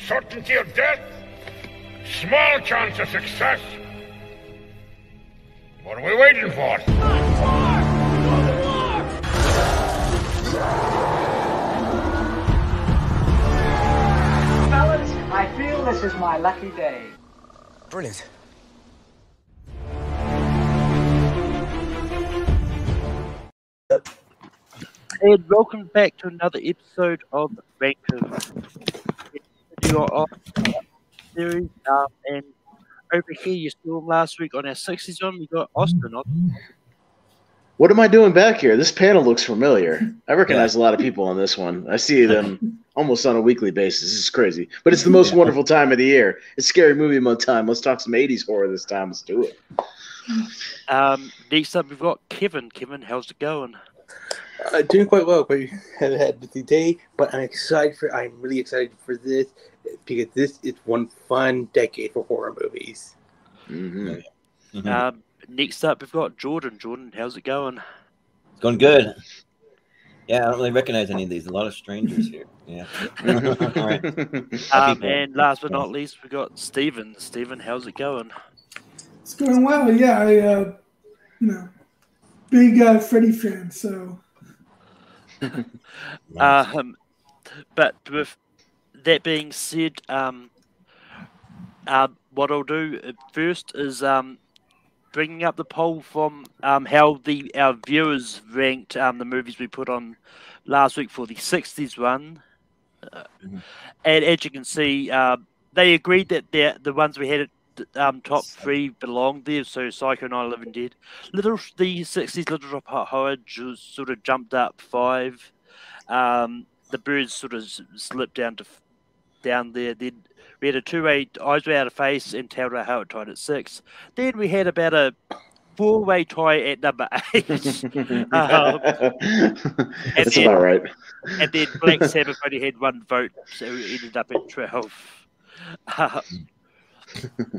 certainty of death, small chance of success. What are we waiting for? Fellas, I feel this is my lucky day. Brilliant. And welcome back to another episode of Rankers. Your series, and over here you saw last week on our 60s one, we got Austin on. What am I doing back here? This panel looks familiar. I recognize a lot of people on this one. I see them almost on a weekly basis. This is crazy. But it's the most wonderful time of the year. It's scary movie mode time. Let's talk some 80s horror this time. Let's do it. Next up, we've got Kevin. Kevin, how's it going? Doing quite well. We have had a busy day, but I'm really excited for this because this is one fun decade for horror movies. Mm-hmm. Next up, we've got Jordan. Jordan, how's it going? It's going good. Yeah, I don't really recognize any of these. A lot of strangers here. Yeah. All right. And last but not least, we've got Steven. Steven, how's it going? It's going well. Yeah, big Freddy fan, so. But with that being said, what I'll do first is bringing up the poll from how our viewers ranked the movies we put on last week for the 60s one. And as you can see, they agreed that the ones we had at top 3 belonged there. So Psycho, 9/11 Dead. The 60s Little Drop of Horror just sort of jumped up 5. The Birds sort of slipped down there. Then we had a 2-way Eyes Were Out of Face and Telltale How It Tied at 6. Then we had about a 4-way tie at number 8. That's about right. And then Black Sabbath only had 1 vote, so it ended up at 12.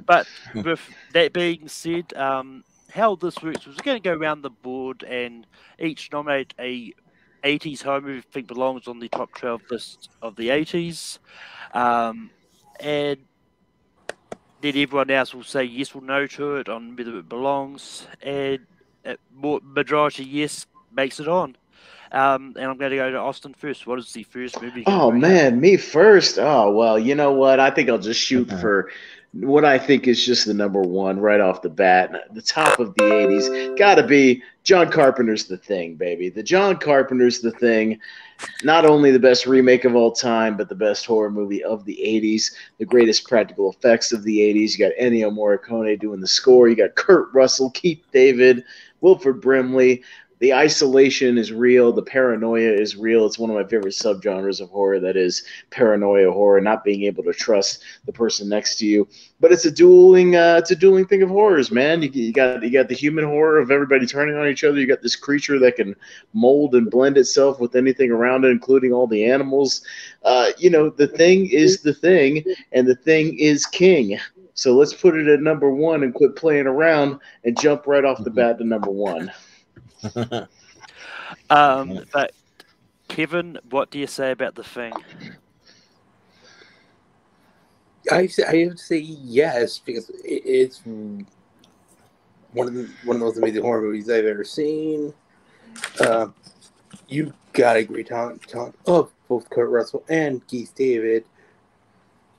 But with that being said, how this works was we're going to go around the board and each nominate a 80s horror movie I think belongs on the top 12 list of the 80s. And then everyone else will say yes or no to it on whether it belongs. And majority yes makes it on. And I'm going to go to Austin first. What is the first movie? Oh, man, me first? Oh, well, you know what? I think I'll just shoot for what I think is just the number one right off the bat. The top of the 80s. Got to be John Carpenter's The Thing, baby. The John Carpenter's The Thing. Not only the best remake of all time, but the best horror movie of the 80s. The greatest practical effects of the 80s. You got Ennio Morricone doing the score. You got Kurt Russell, Keith David, Wilford Brimley. The isolation is real. The paranoia is real. It's one of my favorite subgenres of horror. That is paranoia horror, not being able to trust the person next to you. But it's a dueling thing of horrors, man. You got the human horror of everybody turning on each other. You got this creature that can mold and blend itself with anything around it, including all the animals. The Thing is the thing, and the Thing is king. So let's put it at number 1 and quit playing around and jump right off the bat to number 1. But Kevin, what do you say about The Thing? I would say yes because it's one of the most amazing horror movies I've ever seen. You got a great talent of both Kurt Russell and Keith David,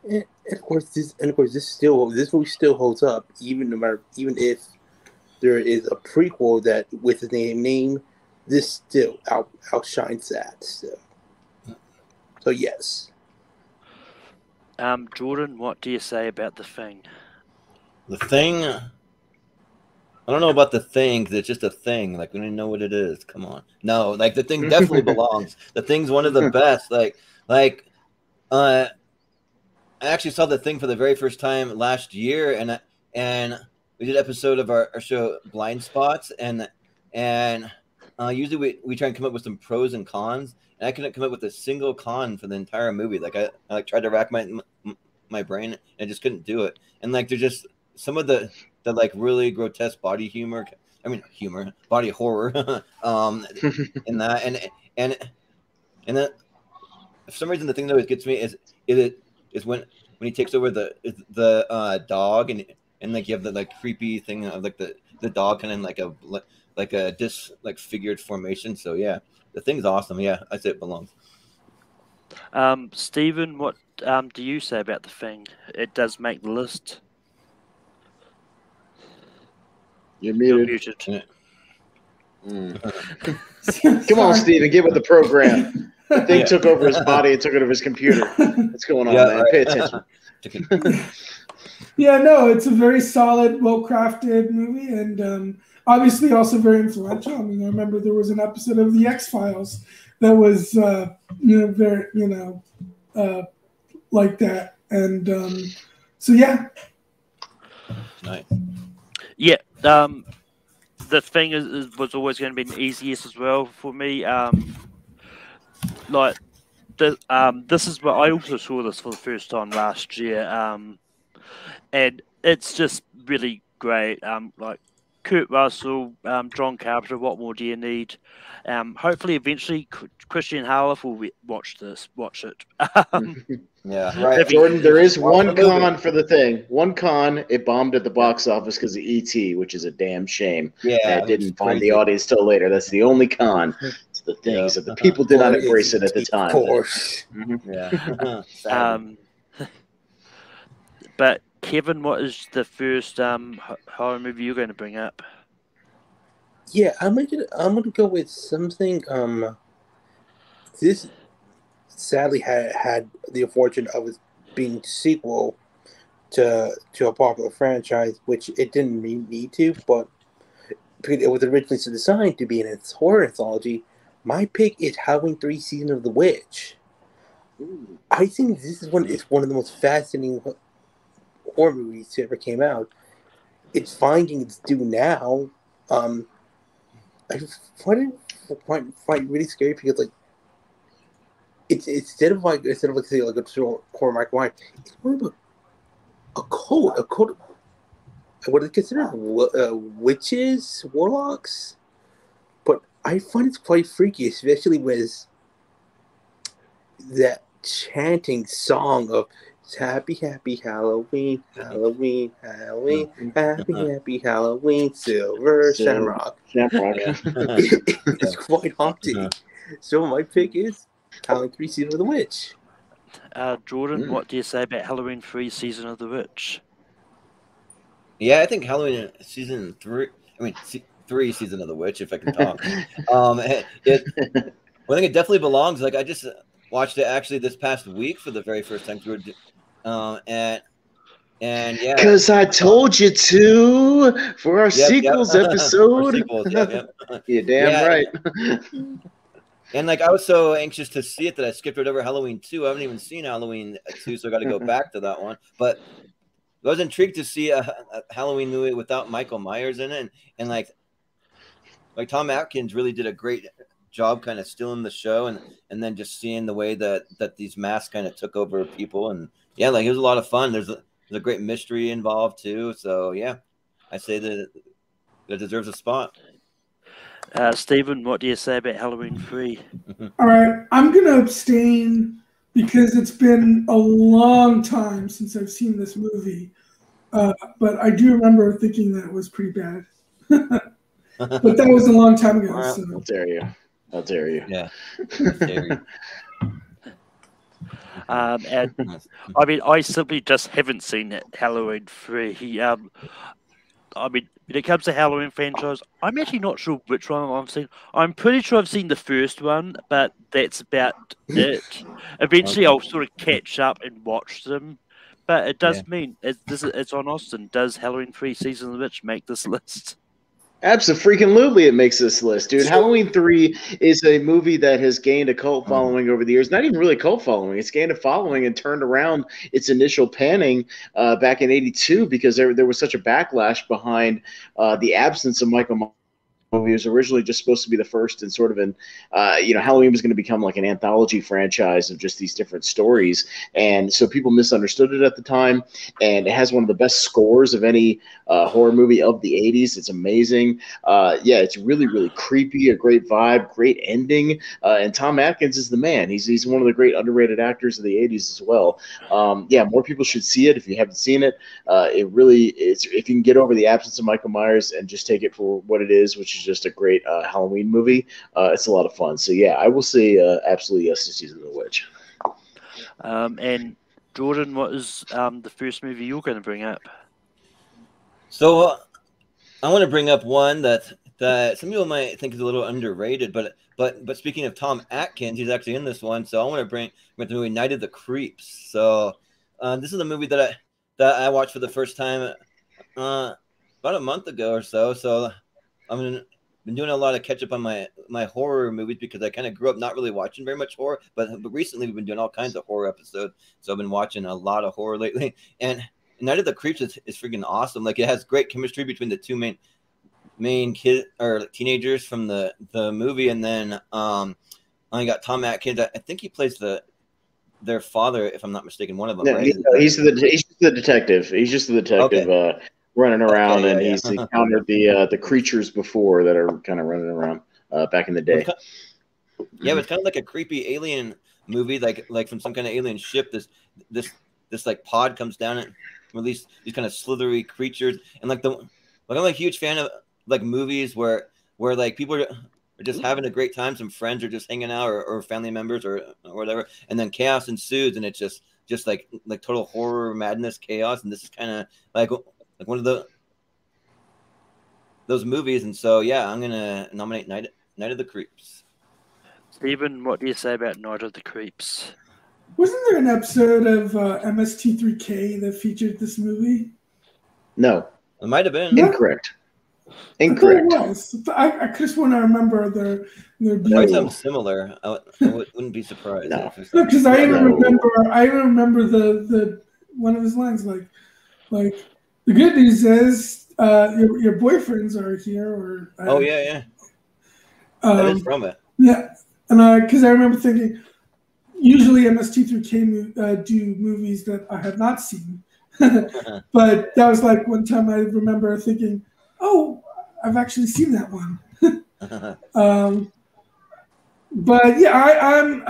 and of course this movie still holds up even if there is a prequel that with the same name, this still outshines that. So yes. Jordan, what do you say about The Thing? The Thing? I don't know about The Thing, because it's just a thing. Like, we don't even know what it is. Come on. No, like, The Thing definitely belongs. The Thing's one of the best. I actually saw The Thing for the very first time last year, and we did an episode of our show Blind Spots, and usually we try and come up with some pros and cons, and I couldn't come up with a single con for the entire movie. Like I tried to rack my brain, and I just couldn't do it. And like there's just some of the like really grotesque body humor. I mean body horror, in that, and then for some reason the thing that always gets me is is when he takes over the dog and like you have the like creepy thing of like the dog kind of like a disfigured formation. So yeah, the Thing's awesome. Yeah, I say it belongs. Stephen, what do you say about the Thing? It does make the list. You're You're muted. muted. Come on, Steven, get with the program. The Thing took over his body and took over his computer. What's going on, man? Right. Pay attention. Yeah, no, it's a very solid, well-crafted movie, and obviously also very influential. I mean, I remember there was an episode of The X-Files that was, very, like that, and so yeah. Nice. Yeah, the Thing was always going to be an easiest as well for me. This is what I also saw this for the first time last year, and it's just really great. Like Kurt Russell, John Carpenter. What more do you need? Hopefully, eventually, Christian Harloff will watch it. Yeah, right. Jordan, there is one con for the Thing. One con, it bombed at the box office because of E.T., which is a damn shame. Yeah, it didn't find the audience till later. That's the only con to the Thing, is that the people did not embrace it at the time. Of course. Yeah. But Kevin, what is the first horror movie you're going to bring up? Yeah, I'm gonna go with something. This sadly had the unfortunate of it being a sequel to a popular franchise, which it didn't need to, but it was originally designed to be an horror anthology. My pick is Halloween 3: Season of the Witch. I think this is one of the most fascinating horror movies that ever came out. It's finding its due now. I find it really scary because like it's instead of say like a horror Mike Wine, it's more of a cult. What are they considered? Witches, warlocks. But I find it's quite freaky, especially with that chanting song of "Happy, happy Halloween, Halloween, Halloween, happy Halloween, Silver Shamrock." It's quite haunting. So my pick is Halloween 3: Season of the Witch. Jordan, what do you say about Halloween 3: Season of the Witch? Yeah, I think Halloween season 3. I mean, 3 Season of the Witch, if I can talk. I think it definitely belongs. Like I just watched it actually this past week for the very first time. And yeah, because I told you to for our sequels episode. You're damn right. And like I was so anxious to see it that I skipped right over Halloween 2. I haven't even seen Halloween 2, so I got to go back to that one. But I was intrigued to see a Halloween movie without Michael Myers in it, and like Tom Atkins really did a great job kind of stealing the show, and then just seeing the way that these masks kind of took over people, and yeah, like it was a lot of fun. There's a great mystery involved too, so yeah, I say that it deserves a spot. Stephen, what do you say about Halloween 3? All right, I'm going to abstain because it's been a long time since I've seen this movie. But I do remember thinking that it was pretty bad. But that was a long time ago. Well, so. I'll dare you. Yeah. Dare you. And I mean, I simply just haven't seen Halloween 3. I mean, when it comes to Halloween franchise, I'm actually not sure which one I've seen. I'm pretty sure I've seen the first one, but that's about it. Eventually, I'll sort of catch up and watch them. But it does mean it's on Austin. Does Halloween 3: Season of the Witch make this list? Absolutely, it makes this list, dude. Halloween 3 is a movie that has gained a cult following over the years. Not even really cult following. It's gained a following and turned around its initial panning back in '82 because there was such a backlash behind the absence of Michael movie. It was originally just supposed to be the first in sort of an, Halloween was going to become like an anthology franchise of just these different stories. And so people misunderstood it at the time. And it has one of the best scores of any horror movie of the 80s. It's amazing. It's really, really creepy, a great vibe, great ending. And Tom Atkins is the man. He's one of the great underrated actors of the 80s as well. More people should see it if you haven't seen it. It really is, if you can get over the absence of Michael Myers and just take it for what it is, which is just a great Halloween movie. It's a lot of fun. So yeah, I will say absolutely yes to Season of the Witch. And Jordan, what is the first movie you're going to bring up? So I want to bring up one that some people might think is a little underrated, but speaking of Tom Atkins, he's actually in this one. So I want to bring the movie Night of the Creeps. So this is a movie that I watched for the first time about a month ago or so. So I've been doing a lot of catch up on my horror movies because I kind of grew up not really watching very much horror, but recently we've been doing all kinds of horror episodes. So I've been watching a lot of horror lately. And Night of the Creeps is freaking awesome. Like, it has great chemistry between the two main kid or teenagers from the movie, and then I got Tom Atkins. I think he plays their father, if I'm not mistaken, one of them. Yeah, right? he's the detective. He's just the detective. Okay. Running around, and he's encountered the creatures before that are kind of running around back in the day. But it's kind of like a creepy alien movie, like from some kind of alien ship. This like pod comes down and release these kind of slithery creatures, and I'm a huge fan of like movies where like people are just having a great time, some friends are just hanging out, or family members or whatever, and then chaos ensues, and it's just like total horror, madness, chaos, and this is kind of like one of those movies. And so I'm gonna nominate Night of the Creeps. Stephen, what do you say about Night of the Creeps? Wasn't there an episode of MST3K that featured this movie? No, it might have been. Incorrect. It was. I just want to remember their Probably something similar. I wouldn't be surprised. No, because I even remember the one of his lines like the good news is your boyfriends are here, or that is from it. Yeah, and because I remember thinking, usually MST3K do movies that I have not seen, but that was like one time I remember thinking, oh, I've actually seen that one. But yeah,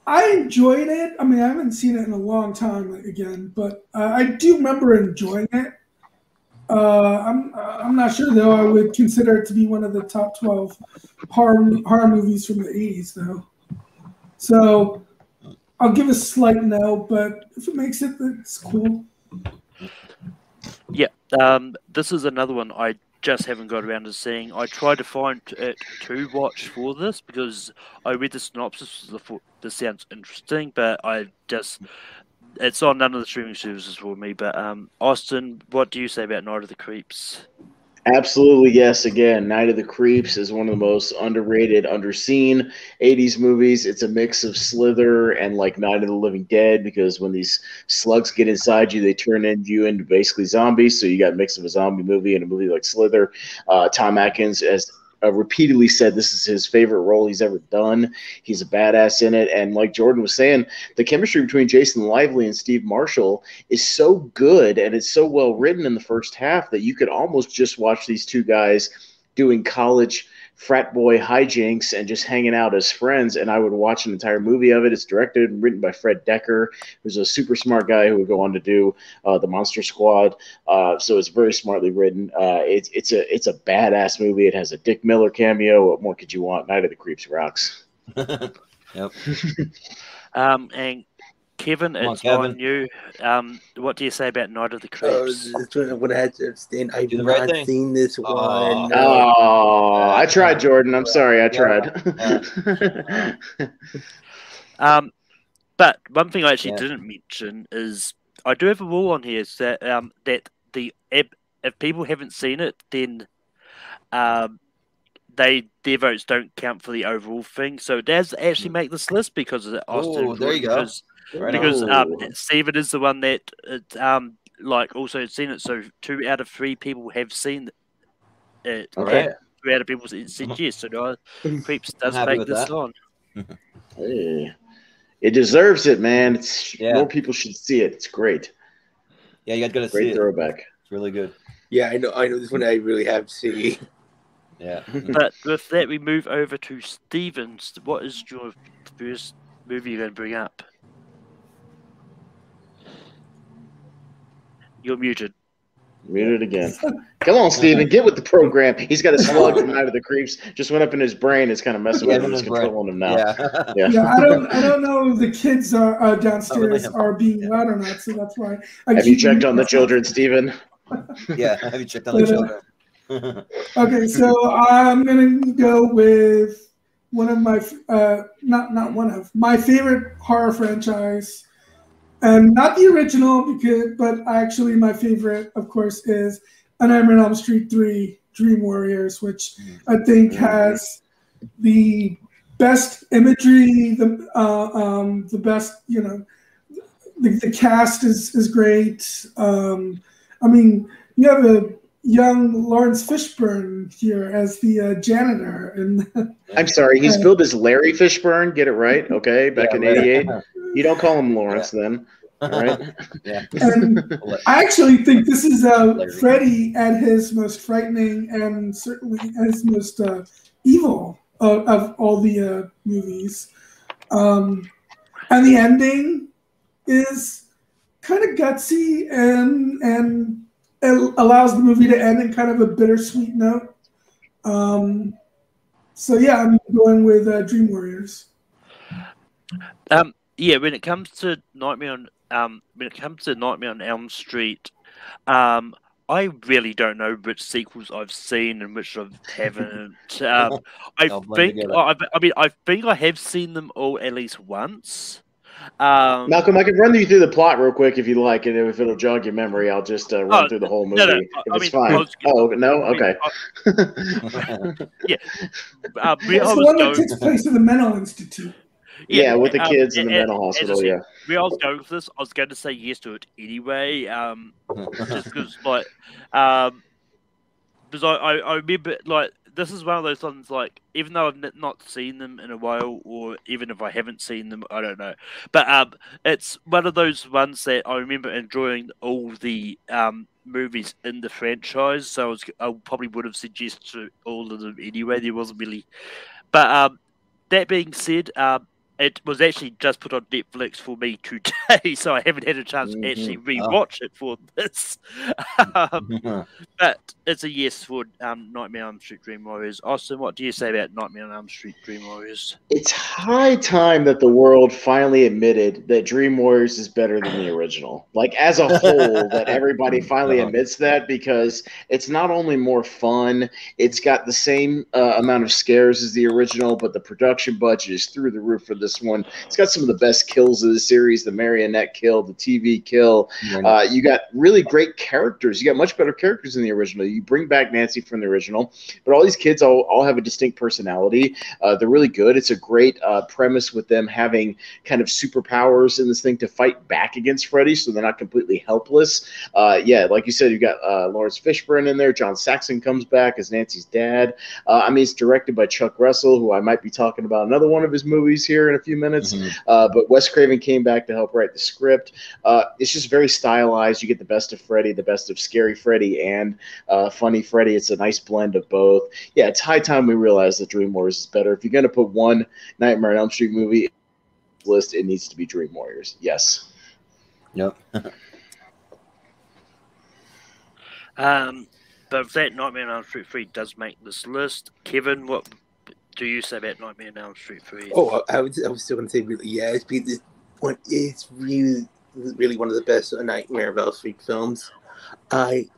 I enjoyed it. I mean, I haven't seen it in a long time again, but I do remember enjoying it. I'm not sure though. I would consider it to be one of the top 12 horror movies from the 80s, though. So I'll give a slight no, but if it makes it, it's cool. Yeah, this is another one I just haven't got around to seeing. I tried to find it to watch for this because I read the synopsis. This sounds interesting, but it's on none of the streaming services for me. But Austin, what do you say about Night of the Creeps? Absolutely, yes. Again, Night of the Creeps is one of the most underrated, underseen 80s movies. It's a mix of Slither and like Night of the Living Dead, because when these slugs get inside you, they turn you into basically zombies. So you got a mix of a zombie movie and a movie like Slither. Tom Atkins has repeatedly said this is his favorite role he's ever done. He's a badass in it. And like Jordan was saying, the chemistry between Jason Lively and Steve Marshall is so good, and it's so well written in the first half that you could almost just watch these two guys doing college frat boy hijinks and just hanging out as friends, and I would watch an entire movie of it. It's directed and written by Fred Decker, who's a super smart guy who would go on to do the Monster Squad. So it's very smartly written. It's a badass movie. It has a Dick Miller cameo. What more could you want? Night of the Creeps rocks. Yep. And Kevin, it's on you. What do you say about Night of the Creeps? What I had to abstain. I've not seen this one. I tried, Jordan. I'm sorry. I tried. But one thing I actually didn't mention is I do have a rule on here, is that if people haven't seen it, then their votes don't count for the overall thing. So it does actually make this list because of Austin. Oh, there you go. Because Steven is the one that also seen it. So 2 out of 3 people have seen And 3 out of people said yes. So no, Creeps does happy make with this that. on. Hey, it deserves it, man. It's Yeah. more people should see it. It's great. Yeah, you guys got to see Great it. throwback. It's really good. Yeah, I know this one I really have to see. Yeah. But with that, we move over to Stevens. What is your first movie you're going to bring up? You're muted. Muted again. Come on, Steven, get with the program. He's got a slug from Night of the Creeps. Just went up in his brain. It's kind of messing with him. It's controlling him now. Yeah. Yeah, I don't know if the kids are downstairs are being loud or not, so that's why. Have you checked on the children, Steven? Yeah, have you checked on the children? Okay, so I'm gonna go with one of my not one of my favorite horror franchise, and not the original but actually my favorite, of course, is A Nightmare on Elm Street 3: Dream Warriors, which I think has the best imagery, the best, the cast is great. I mean, you have a young Lawrence Fishburne here as the janitor, and I'm sorry, he's billed as Larry Fishburne. Get it right, okay? Back in '88, you don't call him Lawrence then, all right? Yeah. And I actually think this is Freddy at his most frightening and certainly his most evil of all the movies. And the ending is kind of gutsy and it allows the movie to end in kind of a bittersweet note. So yeah, I'm going with Dream Warriors. Yeah, when it comes to Nightmare on Elm Street, I really don't know which sequels I've seen and which I haven't. I think I have seen them all at least once. Malcolm, I can run you through the plot real quick if you like, and if it'll jog your memory, I'll just run through the whole movie. If it's fine. No? Okay. Yeah. It's the one that takes place in the mental institute. Yeah, with the kids in the mental hospital, where I was going with this, I was going to say yes to it anyway, just because, because I remember, this is one of those ones, even though I've not seen them in a while, or even if I haven't seen them, I don't know. But it's one of those ones that I remember enjoying all the movies in the franchise, so I probably would have suggested all of them anyway. There wasn't really... But that being said, it was actually just put on Netflix for me today, so I haven't had a chance to actually rewatch it for this. But it's a yes for Nightmare on Elm Street Dream Warriors. Austin, what do you say about Nightmare on Elm Street Dream Warriors? It's high time that the world finally admitted that Dream Warriors is better than the original. As a whole, that everybody finally admits that, because it's not only more fun, it's got the same amount of scares as the original, but the production budget is through the roof for this one. It's got some of the best kills of the series, the marionette kill, the TV kill. You got really great characters. You got much better characters than the original. You bring back Nancy from the original, but all these kids all have a distinct personality. They're really good. It's a great premise with them having kind of superpowers in this thing to fight back against Freddy, so they're not completely helpless. Like you said, you got Lawrence Fishburne in there. John Saxon comes back as Nancy's dad. It's directed by Chuck Russell, who I might be talking about another one of his movies here in a few minutes. But Wes Craven came back to help write the script. It's just very stylized. You get the best of Freddy, the best of scary Freddy, and funny Freddy. It's a nice blend of both. Yeah, it's high time we realize that Dream Warriors is better. If you're going to put one Nightmare on Elm Street movie list, it needs to be Dream Warriors. Yes. Yep. But if that Nightmare on Elm Street 3 does make this list, Kevin, what do you say about Nightmare on Elm Street 3? Oh, I was still going to say, this one is really, really one of the best Nightmare on Elm Street films. One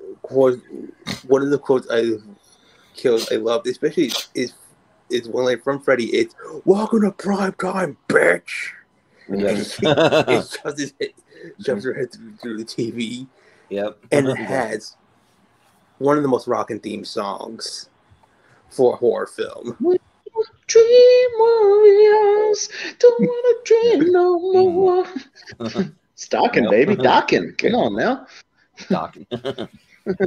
of the quotes I loved, especially is one line from Freddy. It's "Welcome to prime time, bitch." Yes. It shoves her head through the TV. Yep. And it has one of the most rocking theme songs for a horror film. Dream Warriors, don't want to dream no more. Stocking, baby, docking. Come on now. Docking.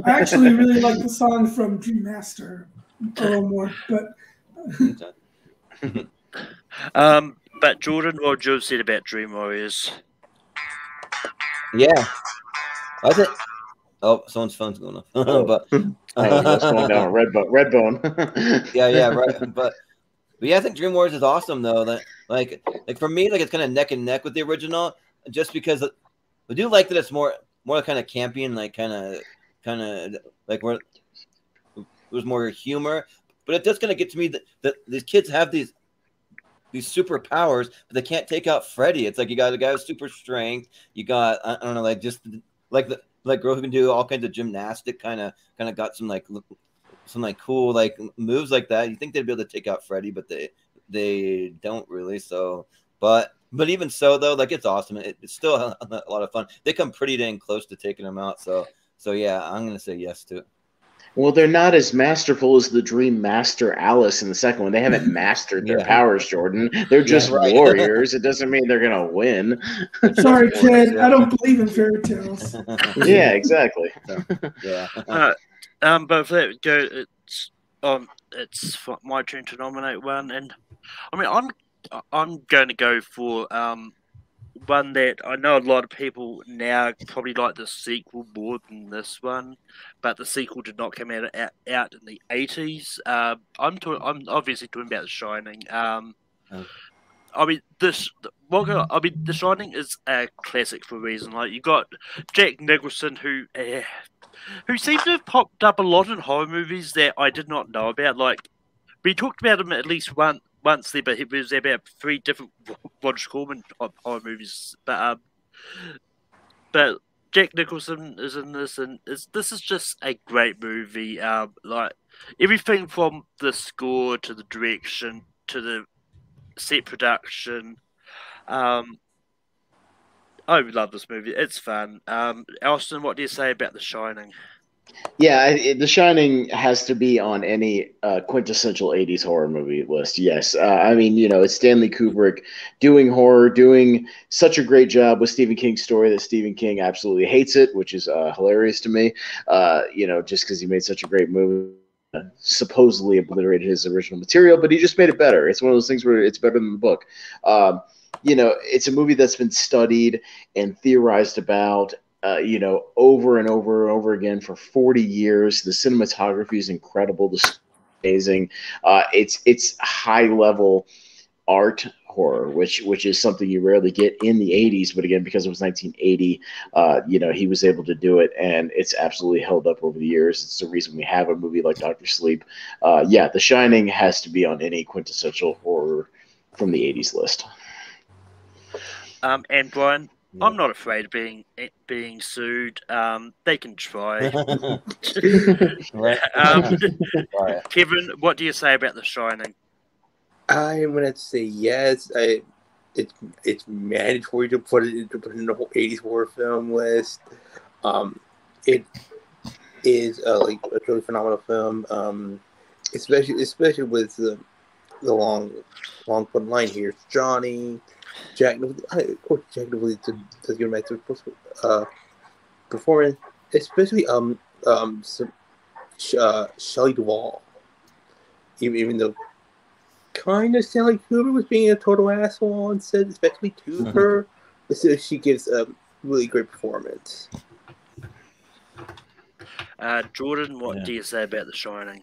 I actually really like the song from Dream Master a little more, but but Jordan, what Joe said about Dream Warriors. Yeah, I think. Oh, someone's phone's going off. But that's going down. Redbone. yeah, right. But yeah, I think Dream Warriors is awesome though. Like for me, like it's kind of neck and neck with the original, just because I do like that it's more kind of campy and like kind of like where there's more humor. But it does kind of get to me that these kids have these superpowers, but they can't take out Freddy. It's like you got a guy with super strength. You got I don't know, like just like girl who can do all kinds of gymnastic, kind of got some cool like moves like that. You think they'd be able to take out Freddy, but they don't really. So, but even so though, like it's awesome. It's still a lot of fun. They come pretty dang close to taking them out. So yeah, I'm gonna say yes to it. Well, they're not as masterful as the Dream Master Alice in the second one. They haven't mastered their powers, Jordan. They're just warriors. It doesn't mean they're going to win. Sorry, kid. I don't believe in fairy tales. Yeah, exactly. Yeah. But if that go, it's my turn to nominate one, and I mean I'm going to go for one that I know a lot of people now probably like the sequel more than this one, but the sequel did not come out in the 80s. I'm obviously talking about The Shining. I mean, The Shining is a classic for a reason. Like you got Jack Nicholson, who seems to have popped up a lot in horror movies that I did not know about. Like we talked about him at least once there, but he was about 3 different Roger Corman horror movies. But Jack Nicholson is in this, and this is just a great movie. Like everything from the score to the direction to the set production. I love this movie. It's fun. Alston, what do you say about The Shining? Yeah, The Shining has to be on any quintessential 80s horror movie list. Yes. I mean, it's Stanley Kubrick doing horror, doing such a great job with Stephen King's story that Stephen King absolutely hates it, which is hilarious to me, just because he made such a great movie. Supposedly obliterated his original material, but he just made it better. It's one of those things where it's better than the book. It's a movie that's been studied and theorized about over and over and over again for 40 years. The cinematography is incredible. The story is amazing. It's high level art horror, which is something you rarely get in the 80s. But again, because it was 1980, he was able to do it, and it's absolutely held up over the years. It's the reason we have a movie like Dr. Sleep. The Shining has to be on any quintessential horror from the 80s list. And Brian, I'm not afraid of being sued. They can try. Kevin, what do you say about The Shining? I'm gonna say yes. It's mandatory to put it in the whole 80s horror film list. It is like a truly phenomenal film. Especially with the long put line here. It's Johnny. Jack Nicholson does get back to performance, especially Shelley Duvall. Even though kind of Stanley Kubrick was being a total asshole on set, especially to her, but still she gives a really great performance. Jordan, what do you say about The Shining?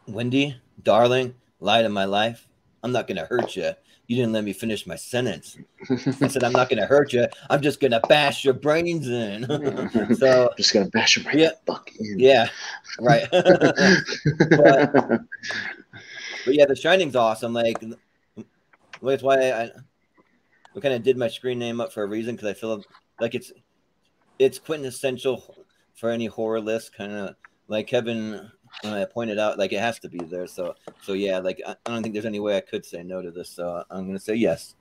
Wendy, darling, light of my life, I'm not going to hurt you. You didn't let me finish my sentence. I said, I'm not going to hurt you. I'm just going to bash your brains in. So just going to bash your brains in. Yeah, right. but yeah, The Shining's awesome. Like, that's why we kind of did my screen name up for a reason, because I feel like it's quintessential for any horror list, kind of like Kevin pointed out, like it has to be there. So yeah, like I don't think there's any way I could say no to this. So I'm gonna say yes.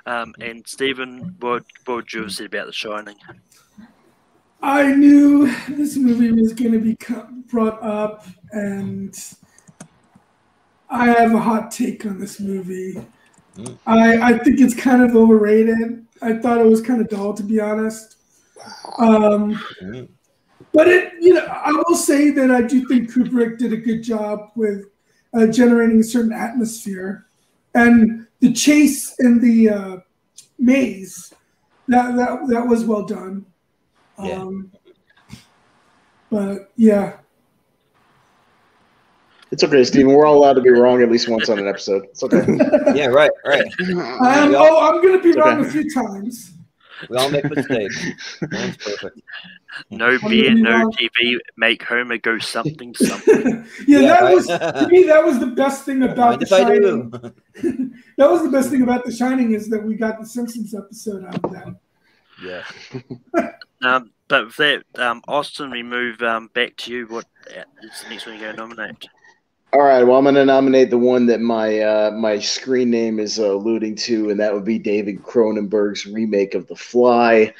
And Stephen, what would you say about The Shining? I knew this movie was going to be brought up, and I have a hot take on this movie. I think it's kind of overrated. I thought it was kind of dull, to be honest. But I will say that I do think Kubrick did a good job with generating a certain atmosphere, and the chase in the maze that was well done. Yeah. But yeah. It's okay, Steven. We're all allowed to be wrong at least once on an episode. It's okay. Yeah, right. I'm going to be wrong a few times. We all make mistakes. That's perfect. No beer, no TV, make Homer go something, something. To me, that was the best thing about The Shining. That was the best thing about The Shining, is that we got the Simpsons episode out of that. Yeah. But with that, Austin, we move back to you. What is the next one you're going to nominate? All right, well, I'm going to nominate the one that my screen name is alluding to, and that would be David Cronenberg's remake of The Fly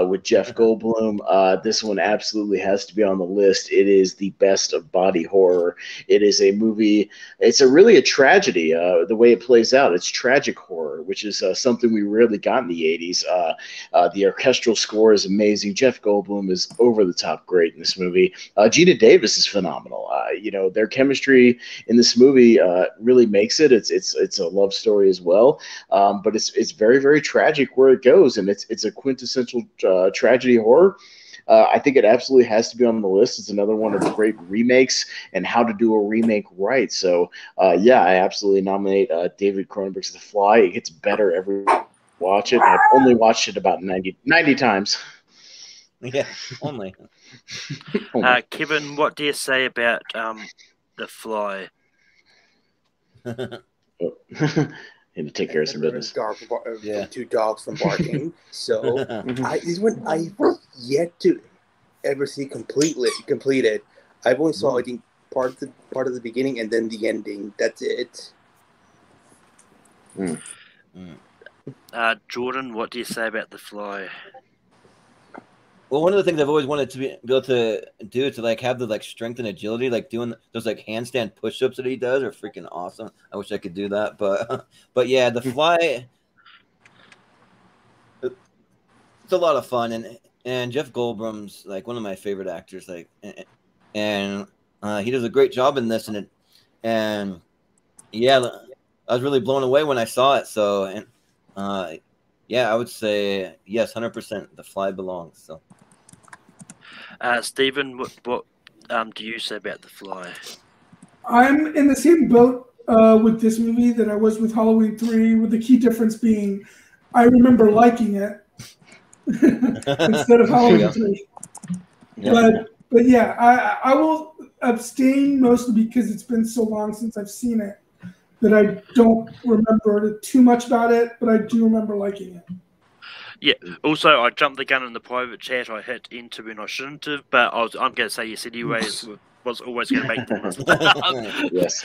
with Jeff Goldblum. This one absolutely has to be on the list. It is the best of body horror. It is a movie. It's really a tragedy, the way it plays out. It's tragic horror, which is something we rarely got in the 80s. The orchestral score is amazing. Jeff Goldblum is over-the-top great in this movie. Gina Davis is phenomenal. Their chemistry in this movie really makes it. It's a love story as well, but it's very, very tragic where it goes, and it's a quintessential tragedy horror. I think it absolutely has to be on the list. It's another one of the great remakes and how to do a remake right. So I absolutely nominate David Cronenberg's The Fly. It gets better every watch it. I've only watched it about 90 times. Yeah, only. Kevin, what do you say about The Fly? Need to take care of some business. Two dogs from barking. So this one I've yet to ever see completed. I've only saw I think part of the beginning and then the ending. That's it. Jordan, what do you say about The Fly? Well, one of the things I've always wanted to be able to do to have the strength and agility, doing those handstand push-ups that he does are freaking awesome. I wish I could do that, but yeah, The Fly, it's a lot of fun, and Jeff Goldblum's one of my favorite actors, and he does a great job in this, and yeah, I was really blown away when I saw it. So I would say yes, 100%. The Fly belongs. So. Stephen, what do you say about The Fly? I'm in the same boat with this movie that I was with Halloween 3, with the key difference being I remember liking it instead of Halloween 3. Yeah. But yeah, I will abstain mostly because it's been so long since I've seen it that I don't remember too much about it, but I do remember liking it. Yeah. Also, I jumped the gun in the private chat. I hit enter when I shouldn't have, but I'm going to say yes anyway. Was always going to make the list. Yes.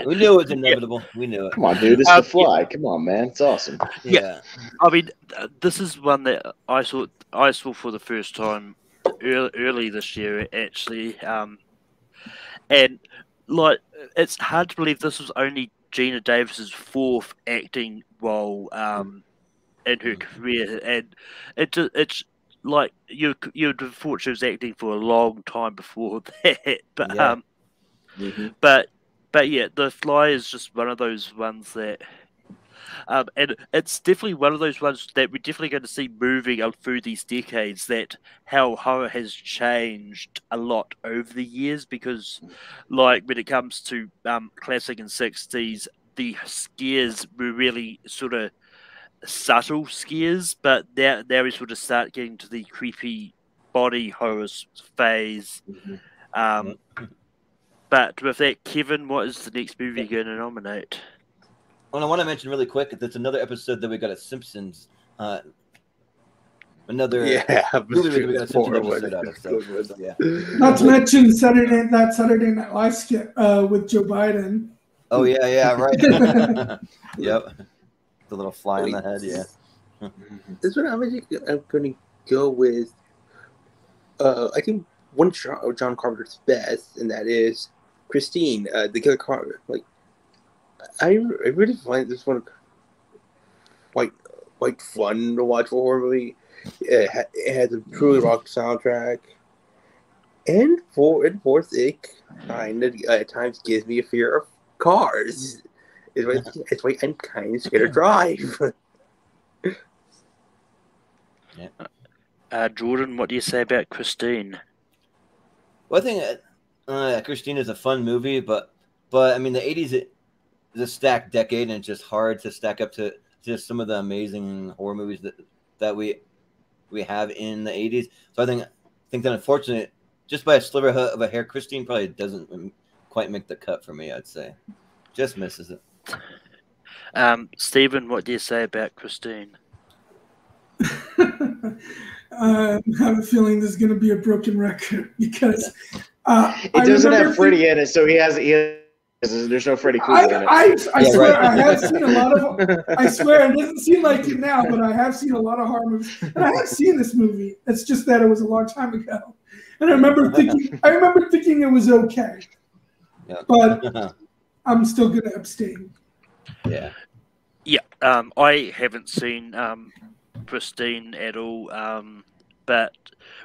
We knew it was inevitable. We knew it. Come on, dude. It's The Fly. Come on, man. It's awesome. Yeah. I mean, this is one that I saw for the first time early this year, actually. And it's hard to believe this was only Gina Davis's fourth acting role in her career, and it's you'd have thought she was acting for a long time before that, but yeah, The Fly is just one of those ones that, and it's definitely one of those ones that we're definitely going to see moving up through these decades. That how horror has changed a lot over the years, because when it comes to classic and 60s, the scares were really sort of subtle scares, but now we sort of start getting to the creepy body horror phase. But with that, Kevin, what is the next movie you're going to nominate? Well, I want to mention really quick, that's another episode that we got at Simpsons. Another movie we got a Simpsons episode out of. So, yeah. Not to mention that Saturday Night Live skit with Joe Biden. Oh yeah, right. Yep. The little fly on the head, yeah. This one I'm going to go with. I think one of John Carpenter's best, and that is Christine, the Killer Carpenter. I really find this one quite fun to watch for a horror movie. It has a truly rock soundtrack, and fourth, it kind of at times gives me a fear of cars. It's why I'm kind of scared to drive. Jordan, what do you say about Christine? Well, I think Christine is a fun movie, but I mean the 80s is a stacked decade, and it's just hard to stack up to just some of the amazing horror movies that we have in the 80s. So I think that unfortunately, just by a sliver of a hair, Christine probably doesn't quite make the cut for me. I'd say just misses it. Stephen, what do you say about Christine? I have a feeling there's going to be a broken record because it doesn't have Freddy in it, so there's no Freddy Krueger in it. I swear, right. I have seen a lot of. I swear, it doesn't seem like it now, but I have seen a lot of horror movies, and I have seen this movie. It's just that it was a long time ago, and I remember thinking it was okay, but I'm still going to abstain. Yeah. I haven't seen Christine at all, but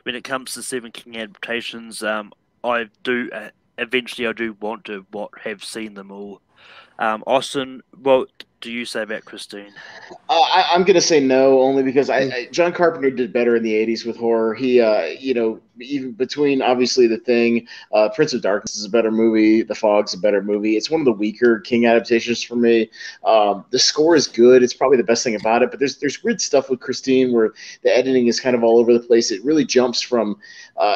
when it comes to Stephen King adaptations, I do want to have seen them all. Austin, what do you say about Christine? I'm going to say no, only because John Carpenter did better in the 80s with horror. He, even between obviously The Thing, Prince of Darkness is a better movie. The Fog's a better movie. It's one of the weaker King adaptations for me. The score is good. It's probably the best thing about it. But there's weird stuff with Christine where the editing is kind of all over the place. It really jumps from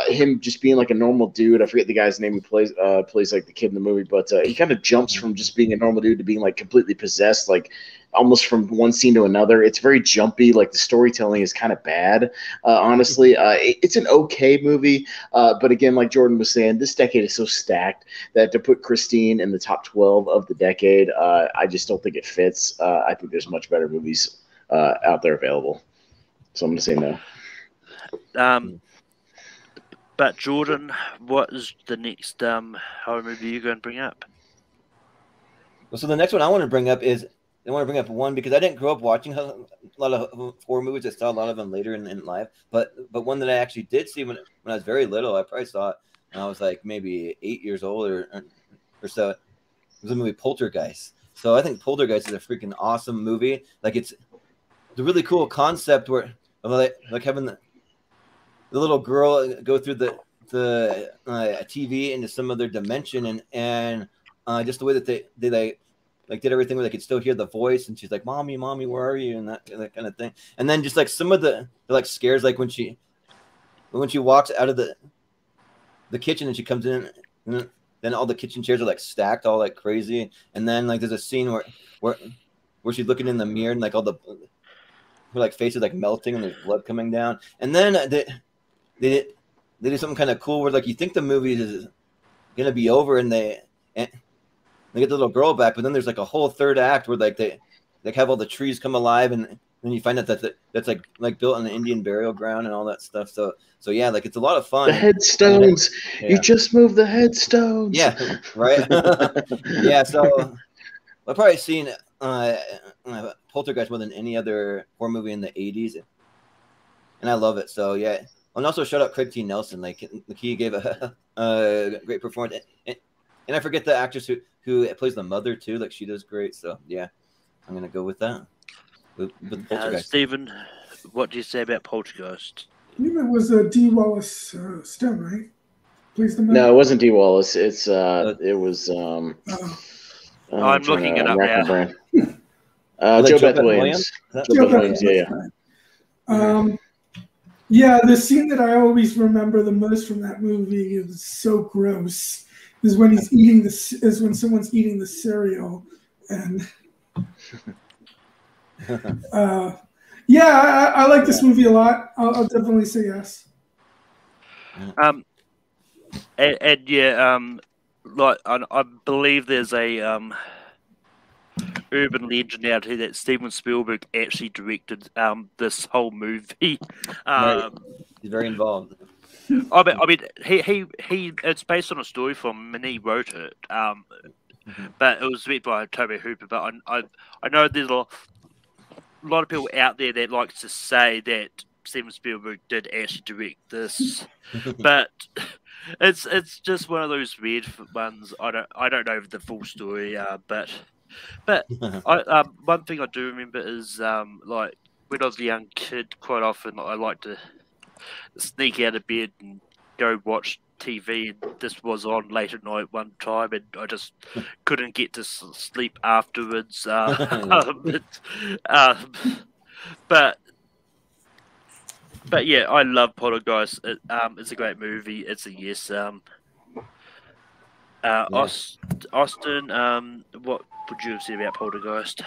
him just being like a normal dude. I forget the guy's name who plays like the kid in the movie, but he kind of jumps from just being a normal dude to being like completely possessed, like almost from one scene to another. It's very jumpy. Like the storytelling is kind of bad, honestly. It's an okay movie, but again, like Jordan was saying, this decade is so stacked that to put Christine in the top 12 of the decade, I just don't think it fits. I think there's much better movies out there available. So I'm going to say no. But Jordan, what is the next horror movie you're going to bring up? Well, so the next one I want to bring up is one because I didn't grow up watching a lot of horror movies. I saw a lot of them later in life, but one that I actually did see when I was very little. I probably saw it when I was like maybe 8 years old or so. It was the movie Poltergeist. So I think Poltergeist is a freaking awesome movie. Like it's a really cool concept where like having the little girl go through the TV into some other dimension and just the way that they like did everything where they could still hear the voice, and she's like, "Mommy, where are you?" and that kind of thing. And then just like some of the like scares, like when she walks out of the kitchen and she comes in, and then all the kitchen chairs are like stacked, all like crazy. And then like there's a scene where she's looking in the mirror and like all her like face is like melting and there's blood coming down. And then they do something kind of cool where like you think the movie is gonna be over and they get the little girl back, but then there's like a whole third act where like they have all the trees come alive, and then you find out that's like built on an Indian burial ground and all that stuff. So yeah, like it's a lot of fun. The headstones. Yeah. You just moved the headstones. Yeah, right. Yeah, so I've probably seen Poltergeist more than any other horror movie in the 80s, and I love it. So yeah, and also shout out Craig T. Nelson. Like he gave a great performance, and I forget the actress who plays the mother too. Like she does great. So yeah, I'm gonna go with that. With Poltergeist. Stephen, what do you say about Poltergeist? I believe it was Dee Wallace Stone, right? Plays the mother. No, it wasn't Dee Wallace. It was. I'm looking it up now. Joe Beth Williams. Joe Beth Williams. Yeah. Yeah, the scene that I always remember the most from that movie is so gross. Is when when someone's eating the cereal, and yeah, I like this movie a lot. I'll definitely say yes. And yeah, like I believe there's a urban legend out here that Steven Spielberg actually directed this whole movie. Right. He's very involved. I mean, he it's based on a story from him, and he wrote it. But it was written by Toby Hooper. But I know there's a lot of people out there that likes to say that Steven Spielberg did actually direct this, but it's just one of those weird ones. I don't know the full story, but one thing I do remember is like when I was a young kid, quite often I like to sneak out of bed and go watch TV, and this was on late at night one time, and I just couldn't get to sleep afterwards. But yeah, I love Poltergeist. It's a great movie. It's a yes. Austin, what would you have said about Poltergeist?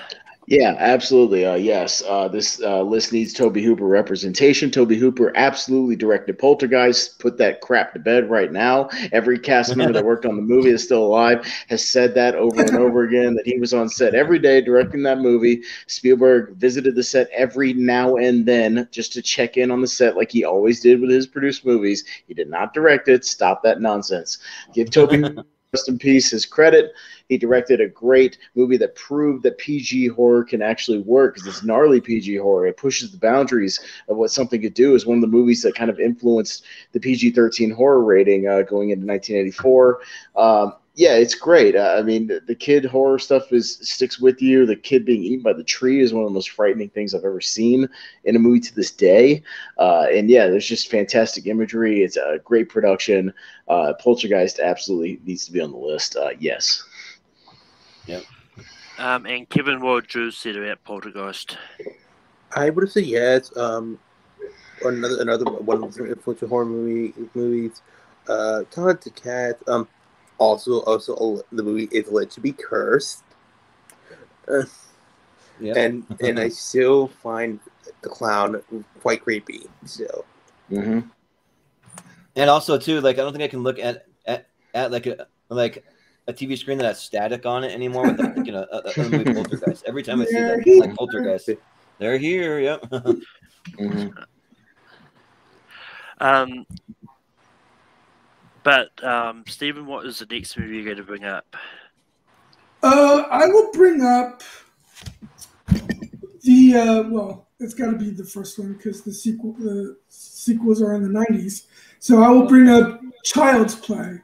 Yeah, absolutely. Yes, this list needs Tobe Hooper representation. Tobe Hooper absolutely directed Poltergeist. Put that crap to bed right now. Every cast member that worked on the movie that's still alive has said that over and over again, that he was on set every day directing that movie. Spielberg visited the set every now and then just to check in on the set like he always did with his produced movies. He did not direct it. Stop that nonsense. Give Tobe rest in peace his credit. He directed a great movie that proved that PG horror can actually work, because it's gnarly PG horror. It pushes the boundaries of what something could do. It's one of the movies that kind of influenced the PG-13 horror rating going into 1984. Yeah, it's great. I mean, the kid horror stuff sticks with you. The kid being eaten by the tree is one of the most frightening things I've ever seen in a movie to this day. And yeah, there's just fantastic imagery. It's a great production. Poltergeist absolutely needs to be on the list. Yes. Yep. And Kevin, what would you say about Poltergeist? I would have said yes. Another one of the influential horror movies. Todd the Cat. Also, the movie is alleged to be cursed. And I still find the clown quite creepy. So. Mm-hmm. And also too, like I don't think I can look at like a TV screen that has static on it anymore without thinking a movie Poltergeist. Every time I see that, it's like Poltergeist. They're here. Yep. Mm-hmm. But Stephen, what is the next movie you're going to bring up? I will bring up the it's got to be the first one because the sequels are in the 90s. So I will bring up Child's Play,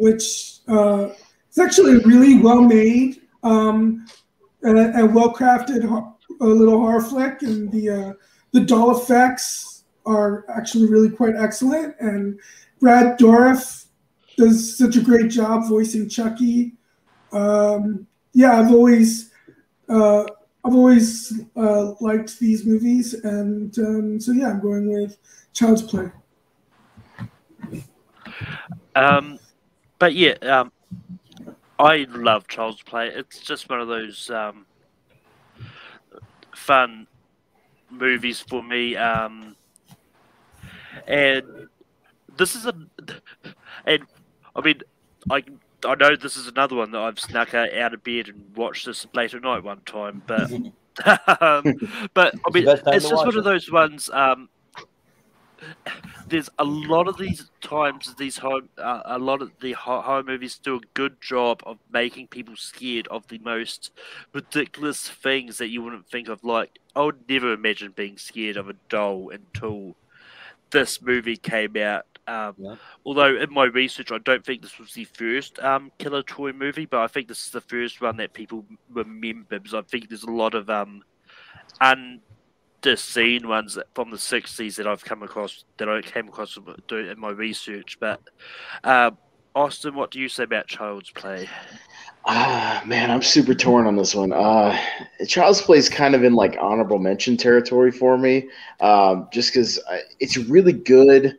which is actually a really well made and well crafted little horror flick, and the doll effects are actually really quite excellent, and Brad Dourif does such a great job voicing Chucky. Yeah, I've always liked these movies, and so yeah, I'm going with Child's Play. But yeah, I love Child's Play. It's just one of those fun movies for me, and this is and I mean, I know this is another one that I've snuck out of bed and watched this late at night one time, but but I mean, it's just one of those ones. There's a lot of these times, a lot of the horror movies do a good job of making people scared of the most ridiculous things that you wouldn't think of. Like, I would never imagine being scared of a doll until this movie came out. Although in my research, I don't think this was the first killer toy movie, but I think this is the first one that people remember, because I think there's a lot of unseen ones from the 60s that I've come across, that I came across in my research. But Austin, what do you say about Child's Play? Man, I'm super torn on this one. Child's Play is kind of in like honorable mention territory for me, just because it's really good,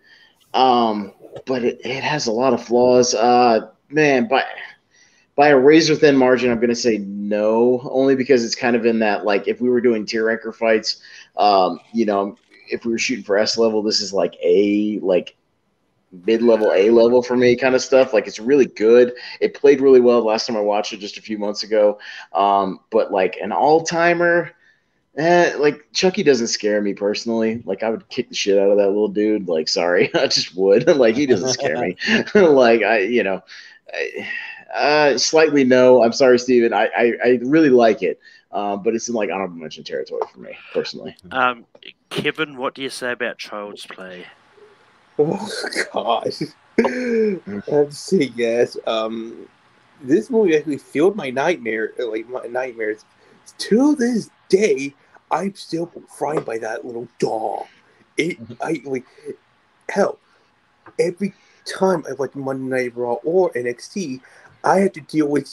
but it has a lot of flaws. Man, by a razor thin margin, I'm going to say no, only because it's kind of in that, like, if we were doing tier ranker fights, if we were shooting for S level, this is like mid-level A level for me kind of stuff. Like, it's really good. It played really well last time I watched it just a few months ago. But like an all-timer, like Chucky doesn't scare me personally. Like, I would kick the shit out of that little dude. Like, sorry, I just would. Like, he doesn't scare me. Like, Slightly no. I'm sorry, Steven. I really like it, but it's in like honorable mention territory for me personally. Kevin, what do you say about Child's Play? Oh gosh, I have to say yes. This movie actually fueled my nightmares. To this day, I'm still frightened by that little doll. Hell, every time I watch Monday Night Raw or NXT, I have to deal with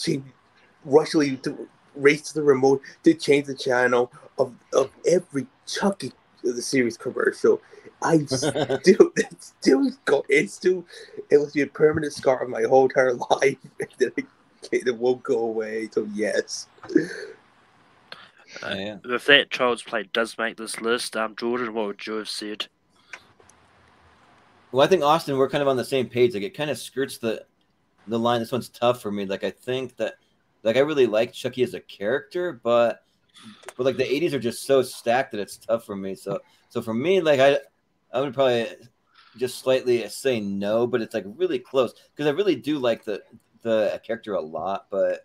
rushing to race to the remote to change the channel of every Chucky of the series commercial. It was a permanent scar of my whole entire life that won't go away. So yes. If that Child's Play does make this list, Jordan, what would you have said? Well, I think Austin, we're kind of on the same page. Like it kind of skirts the line. This one's tough for me. Like I think that, like I really like Chucky as a character, but like the 80s are just so stacked that it's tough for me. So for me, like I would probably just slightly say no, but it's like really close because I really do like the character a lot, but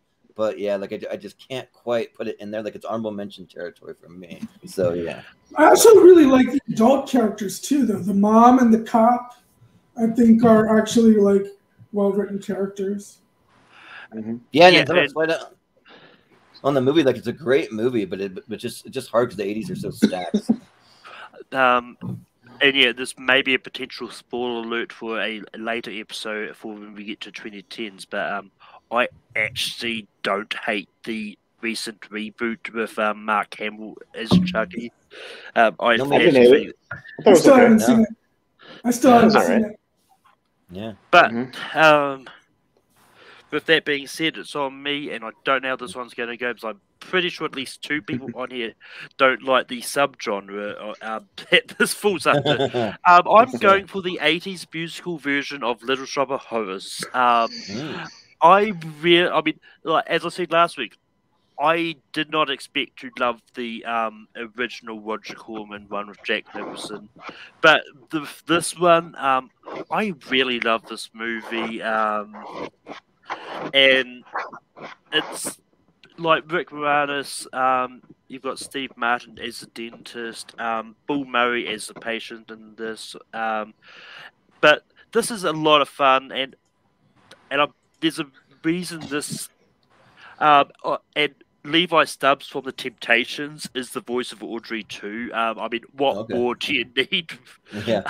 yeah, like I just can't quite put it in there. Like it's honorable mention territory for me. So yeah. I also really like the adult characters too, though. The mom and the cop, I think, are actually like well-written characters. Mm-hmm. Yeah, and on the movie, like it's a great movie, but it's just hard because the 80s are so stacked. And yeah, this may be a potential spoiler alert for a later episode for when we get to 2010s, but I actually don't hate the recent reboot with Mark Hamill as Chucky. I still haven't seen it. I still haven't seen it. Yeah. But with that being said, it's on me, and I don't know how this one's going to go, because I'm pretty sure at least two people on here don't like the subgenre that this falls under. I'm going for the 80s musical version of Little Shop of Horrors. I mean, like, as I said last week, I did not expect to love the original Roger Corman one with Jack Nicholson, but this one, I really love this movie, and it's like Rick Moranis. You've got Steve Martin as the dentist, Bill Murray as the patient in this, but this is a lot of fun, and there's a reason this, and Levi Stubbs from The Temptations is the voice of Audrey too. I mean, what more do you need? Yeah.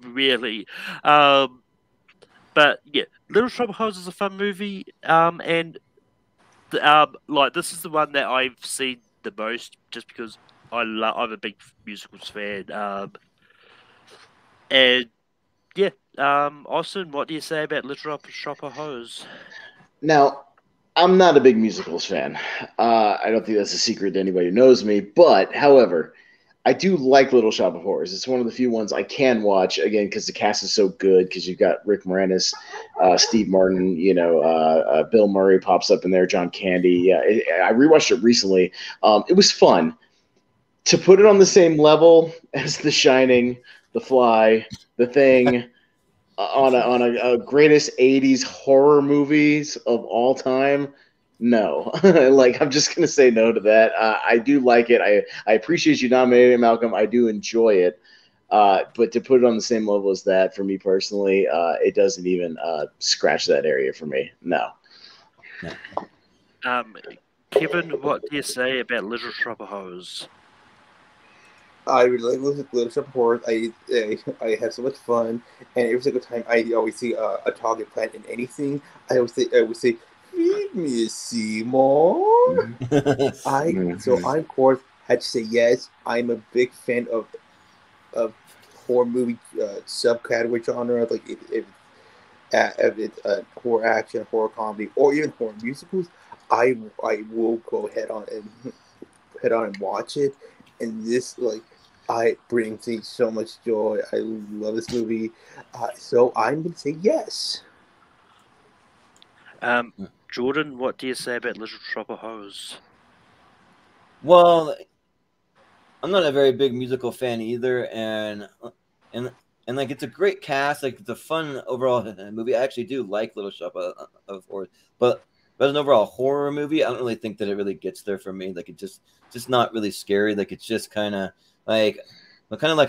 Really. But yeah, Little Shop of Horrors is a fun movie, and like this is the one that I've seen the most, just because I'm a big musicals fan. And yeah, Austin, what do you say about Little Shop of Horrors? Now, I'm not a big musicals fan. I don't think that's a secret to anybody who knows me. But, however, I do like Little Shop of Horrors. It's one of the few ones I can watch, again, because the cast is so good, because you've got Rick Moranis, Steve Martin, Bill Murray pops up in there, John Candy. Yeah, I rewatched it recently. It was fun. To put it on the same level as The Shining, The Fly, The Thing, on a greatest 80s horror movies of all time, no. Like, I'm just gonna say no to that. I do like it. I appreciate you nominating it, Malcolm. I do enjoy it, but to put it on the same level as that, for me personally, it doesn't even scratch that area for me. No. Kevin, what do you say about Little Shop of Horrors? I really like Little Shop of Horrors. I have so much fun, and every single time I always see a target plant in anything, I would say, feed me, Seymour. So I of course had to say yes. I'm a big fan of horror movie subcategory genre, like if it's horror action, horror comedy, or even horror musicals. I will go head on and watch it, and this brings me so much joy. I love this movie, so I'm gonna say yes. Jordan, what do you say about Little Shop of Horrors? Well, I'm not a very big musical fan either, and and like it's a great cast. Like it's a fun overall movie. I actually do like Little Shop of Horrors, but as an overall horror movie, I don't really think that it really gets there for me. Like it just not really scary. Like it's just kind of like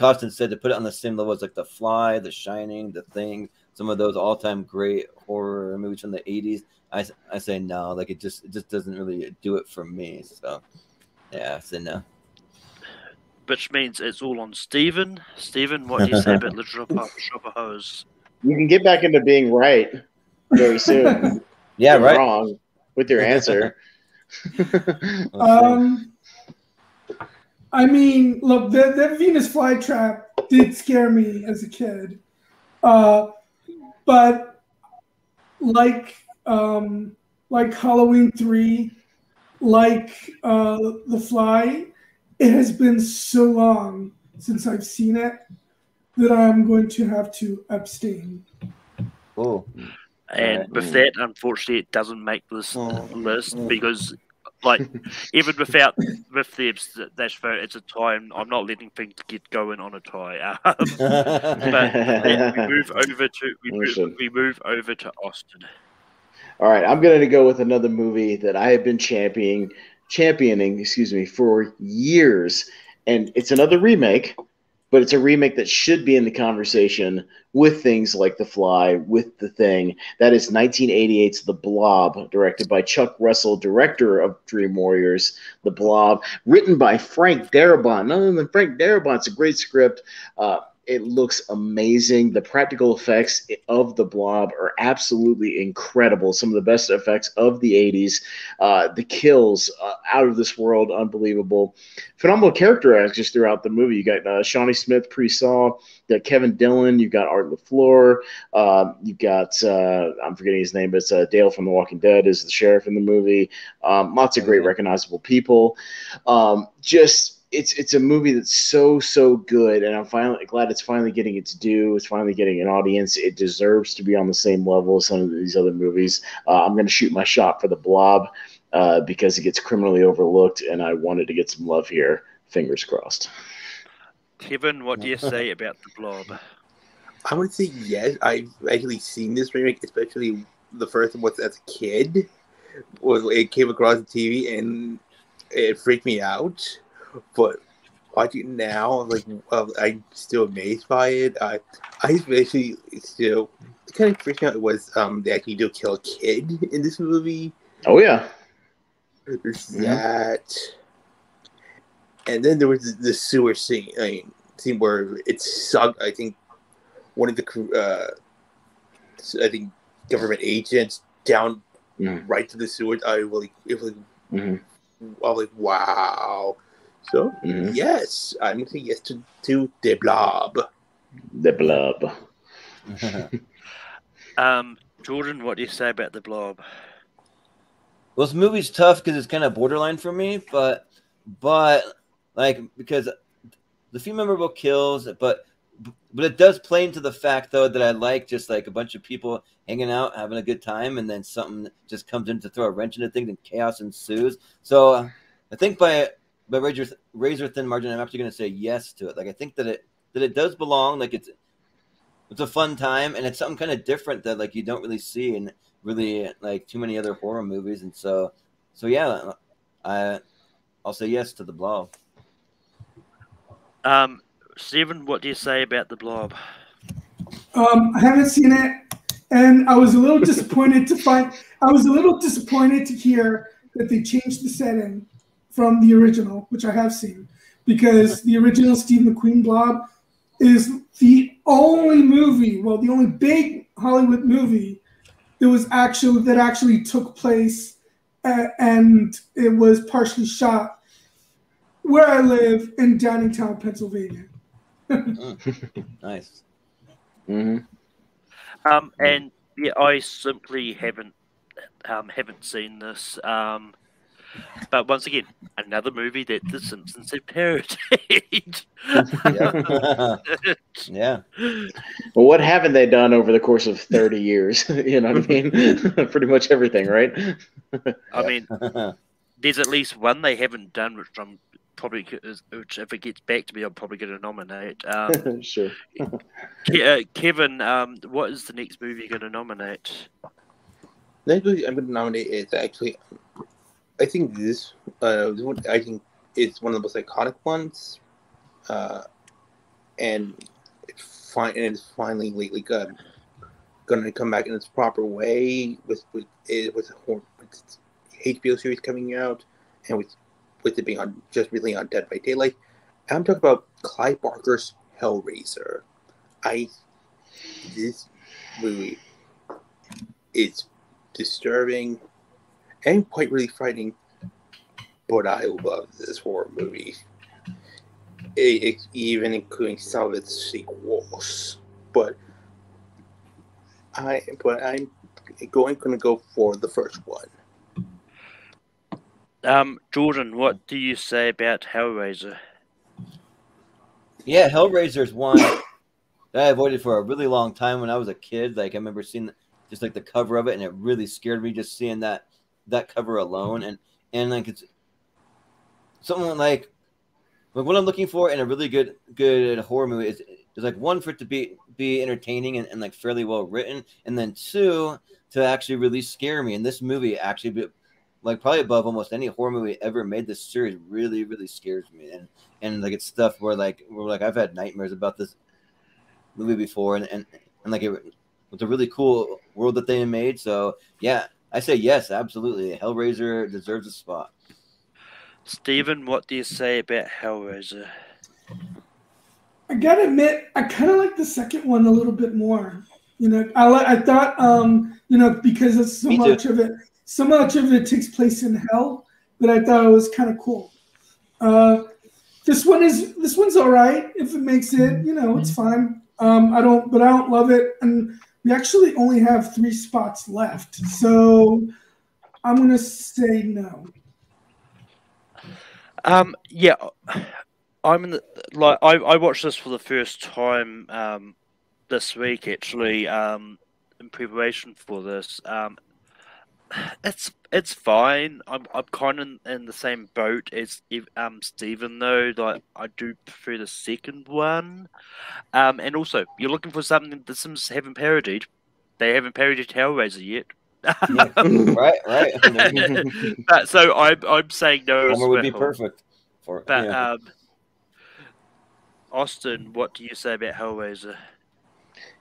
Austin said, to put it on the same level as like The Fly, The Shining, The Thing, some of those all-time great horror movies from the 80s. I say no. Like it just doesn't really do it for me. So yeah, I say no. Which means it's all on Steven. Steven, what do you say about Little Shop of Horrors? You can get back into being right very soon. Yeah, You're right. wrong with your answer. I mean, look, that Venus flytrap did scare me as a kid, but like Halloween 3, like The Fly, it has been so long since I've seen it that I'm going to have to abstain. Oh. And with that, unfortunately, it doesn't make this list because, like, even with the dash vote, it's a tie. I'm not letting things get going on a tie. But we move over to Austin. All right, I'm going to go with another movie that I have been championing, for years, and it's another remake. But it's a remake that should be in the conversation with things like The Fly, with The Thing. That is 1988's The Blob, directed by Chuck Russell, director of Dream Warriors. The Blob, written by Frank Darabont. None other than Frank Darabont. It's a great script. It looks amazing. The practical effects of The Blob are absolutely incredible. Some of the best effects of the 80s. The kills, out of this world, unbelievable. Phenomenal character actors throughout the movie. You got Shawnee Smith, Pre-Saw. You got Kevin Dillon. You got Art LaFleur. You got, I'm forgetting his name, but it's Dale from The Walking Dead is the sheriff in the movie. Lots of great recognizable people. It's a movie that's so good, and I'm finally glad it's finally getting its due. It's finally getting an audience. It deserves to be on the same level as some of these other movies. I'm going to shoot my shot for The Blob because it gets criminally overlooked, and I wanted to get some love here. Fingers crossed. Kevin, what do you say about The Blob? I would say yes. I've actually seen this remake, especially the first one was as a kid. It came across the TV, and it freaked me out. But watching it now, like I'm still amazed by it. I especially still kind of freaked out was they actually do kill a kid in this movie. Oh yeah, there's that, and then there was the sewer scene. Scene where it sucked. I think one of the government agents down right to the sewers. It was like wow. So yes, I'm going to say yes to The Blob. The Blob. Jordan, what do you say about The Blob? Well, this movie's tough because it's kind of borderline for me, but like because the few memorable kills, but it does play into the fact though that I like just like a bunch of people hanging out, having a good time, and then something just comes in to throw a wrench into things and chaos ensues. So I think by razor thin margin, I'm actually going to say yes to it. Like I think that it does belong. Like it's a fun time, and it's something kind of different that like you don't really see in really like too many other horror movies. And so yeah, I'll say yes to The Blob. Steven, what do you say about The Blob? I haven't seen it, and I was a little disappointed to hear that they changed the setting from the original, which I have seen, because the original Steve McQueen Blob is the only movie, well, the only big Hollywood movie that actually took place and it was partially shot where I live in Downingtown, Pennsylvania. Nice. Mm-hmm. And yeah, I simply haven't seen this. But once again, another movie that The Simpsons have parodied. Yeah. Well, what haven't they done over the course of 30 years? You know what I mean? Pretty much everything, right? I mean, there's at least one they haven't done, which I'm probably, if it gets back to me, I'm probably going to nominate. Sure. Kevin, what is the next movie you're going to nominate? Next movie I'm going to nominate is actually, I think this one, I think it's one of the most iconic ones, and it's finally lately going to come back in its proper way with HBO series coming out, and with it being just really on Dead by Daylight. I'm talking about Clive Barker's Hellraiser. This movie is disturbing and quite really frightening, but I love this horror movie. Even including some of its sequels. But I'm going to go for the first one. Jordan, what do you say about Hellraiser? Yeah, Hellraiser is one that I avoided for a really long time when I was a kid. Like, I remember seeing just like the cover of it, and it really scared me just seeing that cover alone. And like, it's something like what I'm looking for in a really good horror movie is like, one, for it to be entertaining and like fairly well written, and then two, to actually really scare me. And this movie actually, like, probably above almost any horror movie ever made, this series really, really scares me. And like, it's stuff where I've had nightmares about this movie before, and like, it was a really cool world that they made. So yeah, I say yes, absolutely. Hellraiser deserves a spot. Stephen, what do you say about Hellraiser? I gotta admit, I kind of like the second one a little bit more. You know, I thought, because it's so much of it takes place in hell, that I thought it was kind of cool. This one's all right. If it makes it, it's fine. I don't love it, and we actually only have 3 spots left, so I'm gonna say no. Yeah, I'm in the I watched this for the first time this week, actually, in preparation for this. It's fine. I'm kind of in the same boat as Stephen, though. Like, I do prefer the second one. And also, you're looking for something the Sims haven't parodied. They haven't parodied Hellraiser yet. right. But, so I'm saying no. Homer would be perfect for it. But Austin, what do you say about Hellraiser?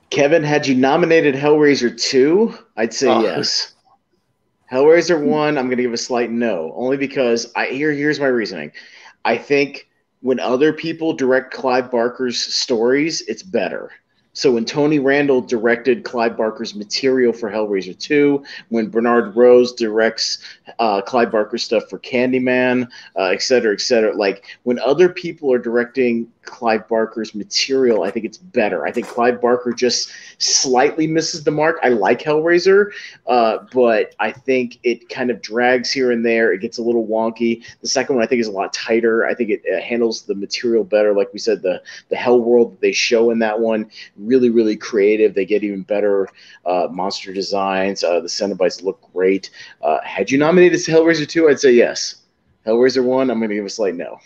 Kevin, had you nominated Hellraiser 2, I'd say yes. Hellraiser 1, I'm going to give a slight no, only because here's my reasoning. I think when other people direct Clive Barker's stories, it's better. So when Tony Randall directed Clive Barker's material for Hellraiser 2, when Bernard Rose directs Clive Barker stuff for Candyman, et cetera, like, when other people are directing Clive Barker's material, I think it's better. I think Clive Barker just slightly misses the mark. I like Hellraiser, but I think it kind of drags here and there. It gets a little wonky. The second one, I think, is a lot tighter. I think it handles the material better. Like we said, the hell world that they show in that one, really, really creative. They get even better monster designs. The Cenobites look great. Had you nominated Hellraiser 2, I'd say yes. Hellraiser 1, I'm going to give a slight no.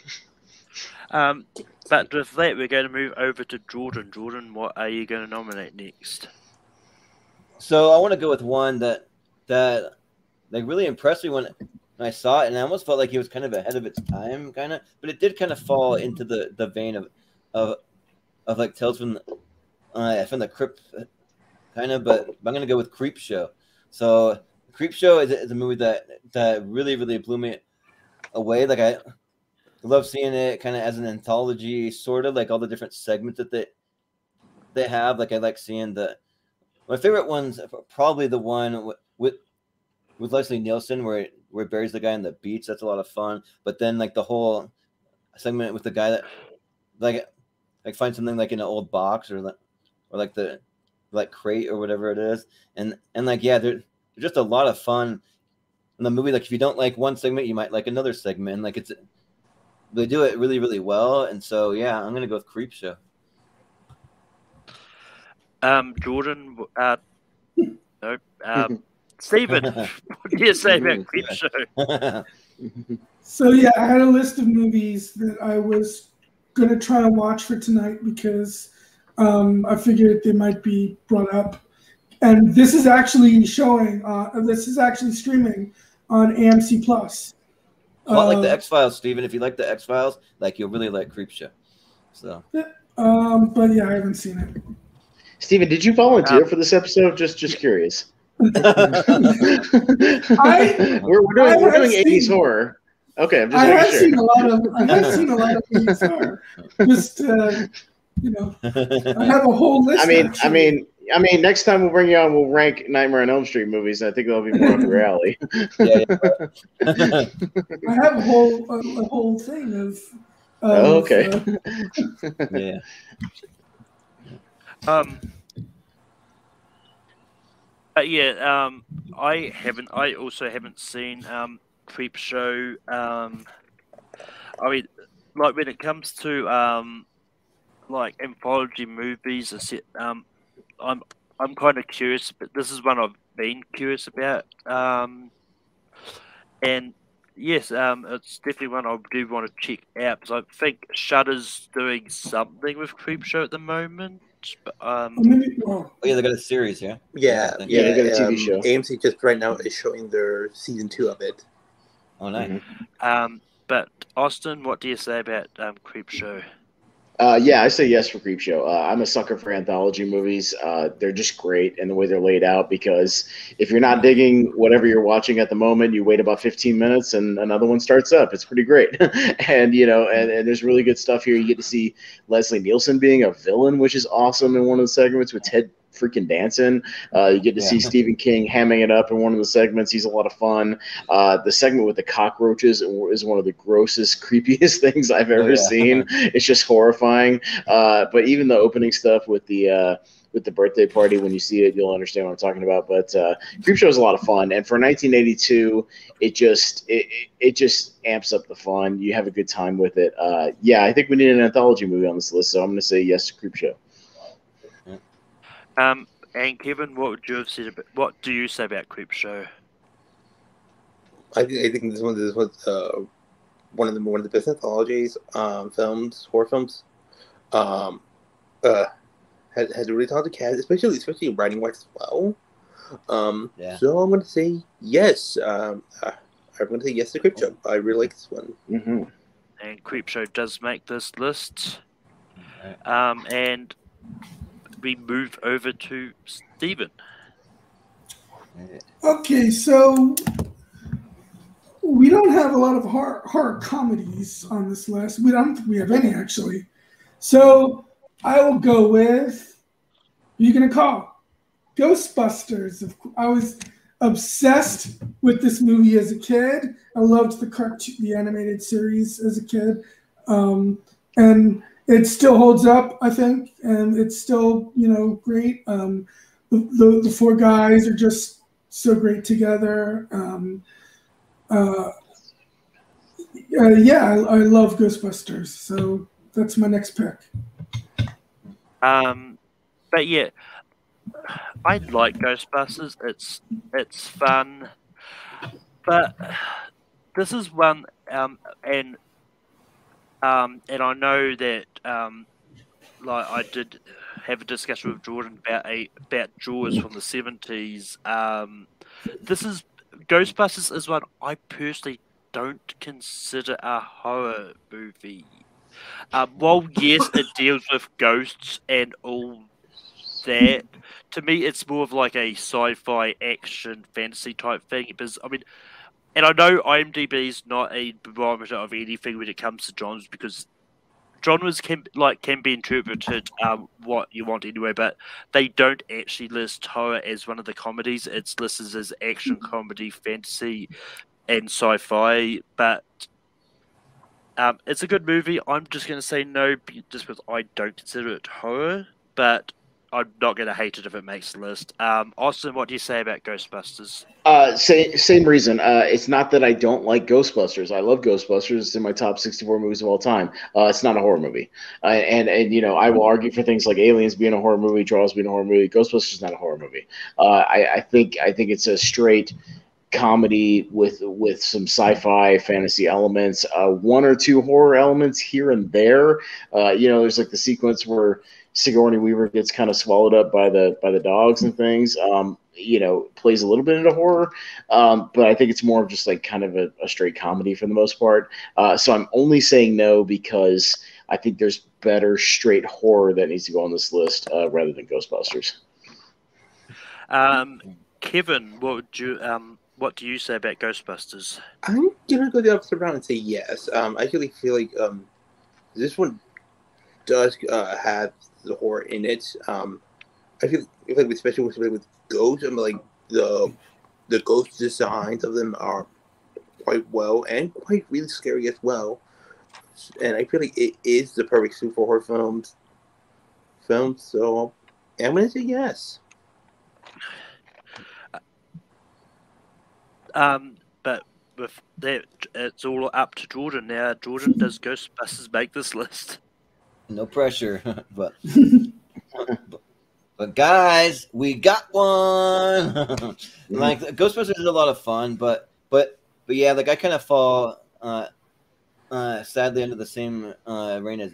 But with that, we're going to move over to Jordan. Jordan, what are you going to nominate next? So I want to go with one that like really impressed me when I saw it, and I almost felt like it was kind of ahead of its time, kind of. But it did kind of fall into the vein of like Tales from the Crypt, kind of. But I'm going to go with Creepshow. So Creepshow is a movie that really, really blew me away. Like, I love seeing it kind of as an anthology, sort of, like all the different segments that they have. Like, I like seeing my favorite one's probably the one with Leslie Nielsen where it buries the guy in the beach. That's a lot of fun. But then, like, the whole segment with the guy that like finds something like in an old box or like the crate or whatever it is, and like, yeah, there's just a lot of fun in the movie. Like, if you don't like one segment, you might like another segment. And, like, they do it really, really well. And so, yeah, I'm gonna go with Creepshow. Jordan, no. Stephen, what do you say about Creepshow? So yeah, I had a list of movies that I was gonna try to watch for tonight because I figured they might be brought up. And this is actually showing. This is actually streaming on AMC Plus. A lot like the X-Files, Steven. If you like the X-Files, like you'll really like Creepshow. So. But yeah, I haven't seen it. Steven, did you volunteer for this episode? Just curious. We're doing 80s horror. Okay, I'm just making sure. I have seen a lot of 80s horror. Just you know, I have a whole list. I mean, next time we'll bring you on, we'll rank Nightmare on Elm Street movies, and I think that'll be more up your alley. Yeah. I have a whole thing of. Okay. Yeah. I also haven't seen Creepshow. I mean, like when it comes to like anthology movies, I'm kind of curious, but this is one I've been curious about. And yes, it's definitely one I do want to check out because I think Shudder's doing something with Creepshow at the moment. But, oh yeah, they got a series, yeah. Yeah, they got a TV show. AMC just right now is showing their season 2 of it. Oh, nice. Mm-hmm. But Austin, what do you say about Creepshow? Yeah, I say yes for Creepshow. I'm a sucker for anthology movies. They're just great in the way they're laid out because if you're not digging whatever you're watching at the moment, you wait about 15 minutes and another one starts up. It's pretty great. And, you know, and there's really good stuff here. You get to see Leslie Nielsen being a villain, which is awesome in one of the segments with Ted freaking dancing. You get to see Stephen King hamming it up in one of the segments. He's a lot of fun. The segment with the cockroaches is one of the grossest, creepiest things I've ever seen. It's just horrifying. But even the opening stuff with the birthday party, when you see it, you'll understand what I'm talking about. But Creepshow is a lot of fun, and for 1982, it just amps up the fun. You have a good time with it. Yeah, I think we need an anthology movie on this list, so I'm going to say yes to Creepshow. And Kevin, what do you say about Creepshow? I think this was one of the best anthologies, horror films. Has a really talented cast, especially writing wise as well. So I'm going to say yes. I'm going to say yes to Creepshow. I really like this one. Mm-hmm. And Creepshow does make this list. And we move over to Steven. Okay, so we don't have a lot of horror comedies on this list. We don't think we have any, actually. So I will go with, who are you going to call? Ghostbusters. I was obsessed with this movie as a kid. I loved the animated series as a kid. And it still holds up, I think, and it's still, great. The four guys are just so great together. I love Ghostbusters, so that's my next pick. But yeah, I like Ghostbusters. It's fun, but this is one, and I know that I did have a discussion with Jordan about Jaws from the 70s. Ghostbusters is one I personally don't consider a horror movie. While yes, it deals with ghosts and all that, to me it's more of like a sci-fi action fantasy type thing. Because and I know IMDb is not a barometer of anything when it comes to genres, because genres can be interpreted what you want anyway, but they don't actually list horror as one of the comedies. It's listed as action, comedy, fantasy, and sci-fi. But it's a good movie. I'm just going to say no, just because I don't consider it horror, but I'm not going to hate it if it makes the list. Austin, what do you say about Ghostbusters? Same reason. It's not that I don't like Ghostbusters. I love Ghostbusters. It's in my top 64 movies of all time. It's not a horror movie. And I will argue for things like Aliens being a horror movie, Jaws being a horror movie. Ghostbusters is not a horror movie. I think it's a straight comedy with some sci-fi fantasy elements, one or two horror elements here and there. There's like the sequence where Sigourney Weaver gets kind of swallowed up by the dogs and things. Plays a little bit into horror, but I think it's more of just like kind of a straight comedy for the most part. So I'm only saying no because I think there's better straight horror that needs to go on this list rather than Ghostbusters. Kevin, what do you say about Ghostbusters? I'm gonna go the opposite round and say yes. I actually feel like this one does have the horror in it. I feel like especially with ghosts, like the ghost designs of them are quite well and quite really scary as well. And I feel like it is the perfect suit for horror films. So I'm gonna say yes. But with that, it's all up to Jordan now. Jordan, does Ghostbusters make this list? No pressure, but guys, we got one. Like Ghostbusters is a lot of fun, but yeah, like I kind of fall sadly under the same reign